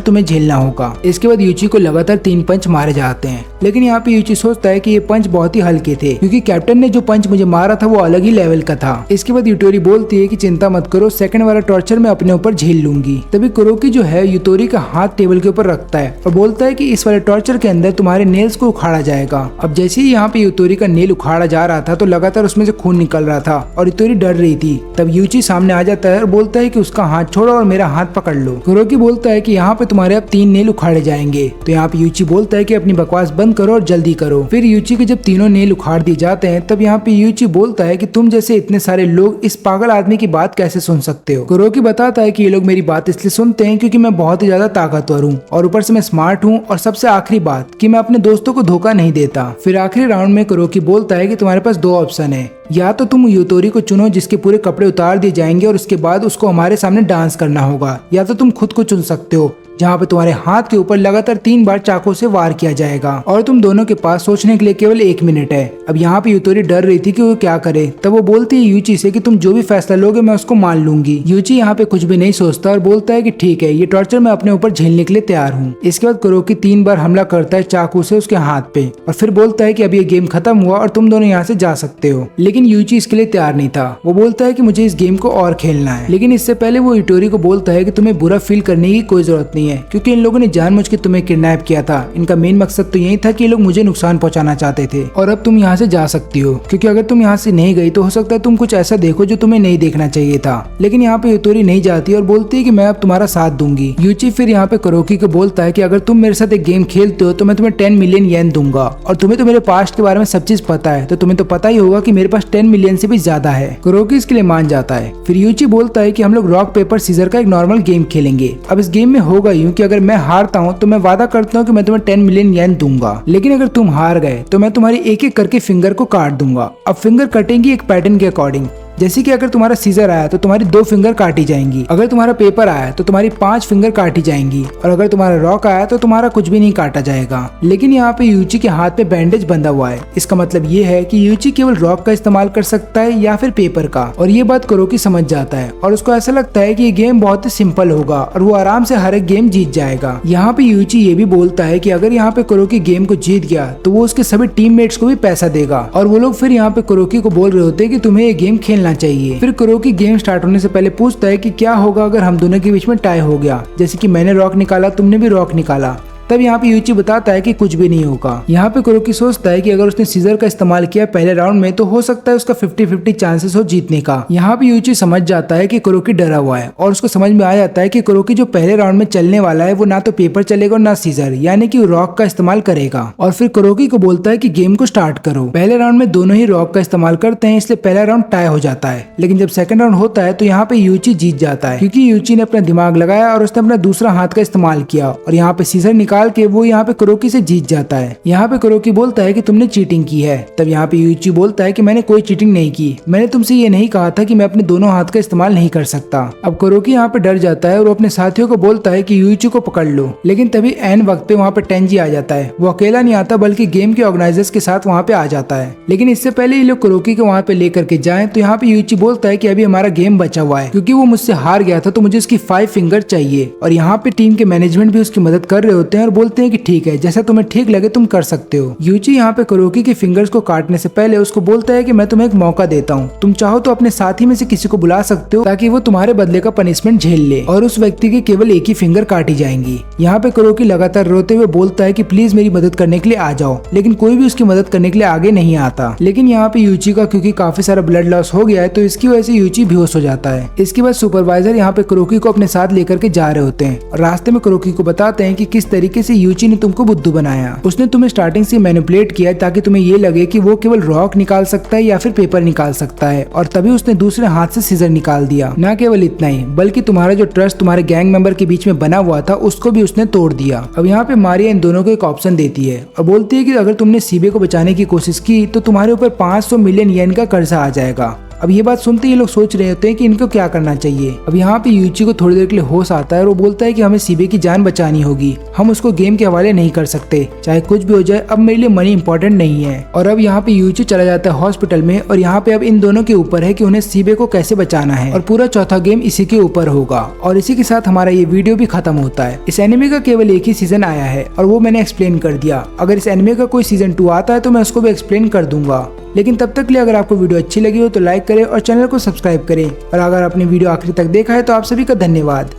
तुम्हें झेलना होगा। इसके बाद यूची को लगातार 3 पंच मारे जाते हैं, लेकिन यहाँ पे यूची सोचता है कि ये पंच बहुत ही हल्के थे क्योंकि कैप्टन ने जो पंच मुझे मारा था वो अलग ही लेवल का था। इसके बाद यूटोरी बोलती है कि चिंता मत करो, सेकंड वाला टॉर्चर मैं अपने ऊपर झेल लूंगी। तभी कुरोकी जो है यूटोरी का हाथ टेबल के ऊपर रखता है और बोलता है कि इस वाले टॉर्चर के अंदर तुम्हारे नेल्स को उखाड़ा जाएगा। अब जैसे ही यहाँ पे यूटोरी का नेल उखाड़ा जा रहा था तो लगातार उसमें से खून निकल रहा था और यूटोरी डर रही थी। तब यूची सामने आ जाता है और बोलता है कि उसका हाथ छोड़ो और मेरा हाथ पकड़ लो। कुरोकी बोलता है कि यहाँ पे तुम्हारे अब 3 नेल उखाड़े जाएंगे। तो यहाँ पे यूची बोलता है कि अपनी बकवास बंद करो और जल्दी करो। फिर यूची के जब तीनों नेल उखाड़ दिए जाते हैं तब यहाँ पे यूची बोलता है कि तुम जैसे इतने सारे लोग इस पागल आदमी की बात कैसे सुन सकते हो। कुरोकी बताता है कि ये लोग मेरी बात इसलिए सुनते हैं क्योंकि मैं बहुत ही ज्यादा ताकतवर हूँ और ऊपर से मैं स्मार्ट हूँ, और सबसे आखिरी बात कि मैं अपने दोस्तों को धोखा नहीं देता। फिर आखिरी राउंड में कुरोकी बोलता है कि तुम्हारे पास 2 ऑप्शन है, या तो तुम यूटोरी को चुनो जिसके पूरे कपड़े उतार दिए जाएंगे और उसके बाद उसको हमारे सामने डांस करना होगा, या तो तुम खुद को चुन सकते हो जहाँ पे तुम्हारे हाथ के ऊपर लगातार 3 बार चाकू से वार किया जाएगा और तुम दोनों के पास सोचने के लिए केवल 1 मिनट है। अब यहाँ पे यूटोरी डर रही थी कि वो क्या करे, तब वो बोलती है यूची से कि तुम जो भी फैसला लोगे मैं उसको मान लूंगी। यूची यहाँ पे कुछ भी नहीं सोचता और बोलता है कि ठीक है, ये टॉर्चर मैं अपने ऊपर झेलने के लिए तैयार हूँ। इसके बाद कुरोकी 3 बार हमला करता है चाकू से उसके हाथ पे और फिर बोलता है कि अब ये गेम खत्म हुआ और तुम दोनों यहाँ से जा सकते हो। लेकिन यूची इसके लिए तैयार नहीं था। वो बोलता है कि मुझे इस गेम को और खेलना है, लेकिन इससे पहले वो इटोरी को बोलता है कि तुम्हें बुरा फील करने की कोई जरूरत नहीं है, क्योंकि इन लोगों ने जानबूझ के तुम्हें किडनैप किया था। इनका मेन मकसद तो यही था कि ये लोग मुझे नुकसान पहुंचाना चाहते थे, और अब तुम यहाँ से जा सकती हो, क्योंकि अगर तुम यहाँ से नहीं गई तो हो सकता है तुम कुछ ऐसा देखो जो तुम्हें नहीं देखना चाहिए था। लेकिन यहाँ पे इटोरी नहीं जाती और बोलती है कि मैं अब तुम्हारा साथ दूंगी। यूची फिर यहाँ पे कुरोकी को बोलता है कि अगर तुम मेरे साथ एक गेम खेलते हो तो मैं तुम्हें 10 मिलियन येन दूंगा, और तुम्हें तो मेरे पास्ट के बारे में सब चीज पता है, तो तुम्हें तो पता ही होगा कि मेरे पास 10 मिलियन से भी ज्यादा है। कुरोकी इसके लिए मान जाता है। फिर यूची बोलता है कि हम लोग रॉक पेपर सीजर का एक नॉर्मल गेम खेलेंगे। अब इस गेम में होगा यूं कि अगर मैं हारता हूँ तो मैं वादा करता हूँ कि मैं तुम्हें 10 मिलियन येन दूंगा, लेकिन अगर तुम हार गए तो मैं तुम्हारी एक एक करके फिंगर को काट दूंगा। अब फिंगर कटेंगी एक पैटर्न के अकॉर्डिंग, जैसे कि अगर तुम्हारा सीजर आया तो तुम्हारी 2 फिंगर काटी जाएंगी, अगर तुम्हारा पेपर आया तो तुम्हारी 5 फिंगर काटी जाएंगी, और अगर तुम्हारा रॉक आया तो तुम्हारा कुछ भी नहीं काटा जाएगा। लेकिन यहाँ पे यूची के हाथ पे बैंडेज बंधा हुआ है। इसका मतलब ये है कि यूची केवल रॉक का इस्तेमाल कर सकता है या फिर पेपर का, और ये बात कुरोकी समझ जाता है और उसको ऐसा लगता है कि ये गेम बहुत ही सिंपल होगा और वो आराम से हर एक गेम जीत जाएगा। यहाँ पे यूची ये भी बोलता है कि अगर यहाँ पे कुरोकी गेम को जीत गया तो वो उसके सभी टीममेट्स को भी पैसा देगा, और वो लोग फिर यहाँ पे कुरोकी को बोल रहे होते हैं कि तुम्हें ये गेम खेलना चाहिए। फिर कुरोकी गेम स्टार्ट होने से पहले पूछता है कि क्या होगा अगर हम दोनों के बीच में टाई हो गया, जैसे कि मैंने रॉक निकाला तुमने भी रॉक निकाला। तब यहाँ पे यूची बताता है कि कुछ भी नहीं होगा। यहाँ पे कुरोकी सोचता है कि अगर उसने सीजर का इस्तेमाल किया पहले राउंड में तो हो सकता है उसका 50-50 चांसेस हो जीतने का। यहाँ पे यूची समझ जाता है कि कुरोकी डरा हुआ है, और उसको समझ में आ जाता है कि कुरोकी जो पहले राउंड में चलने वाला है वो ना तो पेपर चलेगा और ना सीजर, यानी कि रॉक का इस्तेमाल करेगा। और फिर कुरोकी को बोलता है कि गेम को स्टार्ट करो। पहले राउंड में दोनों ही रॉक का इस्तेमाल करते हैं, इसलिए पहला राउंड टाई हो जाता है। लेकिन जब सेकंड राउंड होता है तो यहाँ पे यूची जीत जाता है, क्योंकि यूची ने अपना दिमाग लगाया और उसने अपना दूसरा हाथ का इस्तेमाल किया, और यहाँ पे सीजर निकाल के वो यहाँ पे कुरोकी से जीत जाता है। यहाँ पे कुरोकी बोलता है कि तुमने चीटिंग की है। तब यहाँ पे यूची बोलता है कि मैंने कोई चीटिंग नहीं की, मैंने तुमसे ये नहीं कहा था कि मैं अपने दोनों हाथ का इस्तेमाल नहीं कर सकता। अब कुरोकी यहाँ पे डर जाता है और वो अपने साथियों को बोलता है कि यूची को पकड़ लो, लेकिन तभी एन वक्त पे वहाँ पे टेंजी आ जाता है। वो अकेला नहीं आता बल्कि गेम के ऑर्गेनाइजर्स के साथ वहाँ पे आ जाता है। लेकिन इससे पहले ये लोग कुरोकी को वहाँ पे लेकर के जाए तो यहाँ पे यूची बोलता है कि अभी हमारा गेम बचा हुआ है, क्योंकि वो मुझसे हार गया था तो मुझे उसकी 5 फिंगर चाहिए। और यहाँ पे टीम के मैनेजमेंट भी उसकी मदद कर रहे होते हैं और बोलते हैं कि ठीक है, जैसा तुम्हें ठीक लगे तुम कर सकते हो। यूची यहाँ पे कुरोकी के फिंगर्स को काटने से पहले उसको बोलता है कि मैं तुम्हें एक मौका देता हूँ, तुम चाहो तो अपने साथी में से किसी को बुला सकते हो ताकि वो तुम्हारे बदले का पनिशमेंट झेल ले, और उस व्यक्ति की केवल एक ही फिंगर काटी जाएंगी। यहाँ पे कुरोकी लगातार रोते हुए बोलता है कि प्लीज मेरी मदद करने के लिए आ जाओ, लेकिन कोई भी उसकी मदद करने के लिए आगे नहीं आता। लेकिन यहाँ पे यूची का क्योंकि काफी सारा ब्लड लॉस हो गया है तो इसकी वजह से यूची बेहोश हो जाता है। इसके बाद सुपरवाइजर यहाँ पे कुरोकी को अपने साथ लेकर के जा रहे होते हैं और रास्ते में कुरोकी को बताते हैं कि किस तरीके से यूची ने तुमको बुद्धू बनाया। उसने तुम्हें स्टार्टिंग से मैनिपुलेट किया ताकि तुम्हें ये लगे कि वो केवल रॉक निकाल सकता है या फिर पेपर निकाल सकता है, और तभी उसने दूसरे हाथ से सीजर निकाल दिया। न केवल इतना ही बल्कि तुम्हारा जो ट्रस्ट तुम्हारे गैंग मेंबर के बीच में बना हुआ था उसको भी उसने तोड़ दिया। अब यहाँ पे मारिया इन दोनों को एक ऑप्शन देती है और बोलती है कि अगर तुमने सीबे को बचाने की कोशिश की तो तुम्हारे ऊपर 500 मिलियन येन का कर्जा आ जाएगा। अब ये बात सुनते ही लोग सोच रहे होते हैं कि इनको क्या करना चाहिए। अब यहाँ पे यूची को थोड़ी देर के लिए होश आता है और वो बोलता है कि हमें सीबे की जान बचानी होगी, हम उसको गेम के हवाले नहीं कर सकते, चाहे कुछ भी हो जाए, अब मेरे लिए मनी इंपॉर्टेंट नहीं है। और अब यहाँ पे यूची चला जाता है हॉस्पिटल में, और यहाँ पे अब इन दोनों के ऊपर है कि उन्हें सीबे को कैसे बचाना है, और पूरा चौथा गेम इसी के ऊपर होगा। और इसी के साथ हमारा ये वीडियो भी खत्म होता है। इस एनिमे का केवल एक ही सीजन आया है और वो मैंने एक्सप्लेन कर दिया। अगर इस एनिमे का कोई सीजन 2 आता है तो मैं उसको भी एक्सप्लेन कर दूंगा। लेकिन तब तक के लिए अगर आपको वीडियो अच्छी लगी हो तो लाइक करें और चैनल को सब्सक्राइब करें, और अगर आपने वीडियो आखिर तक देखा है तो आप सभी का धन्यवाद।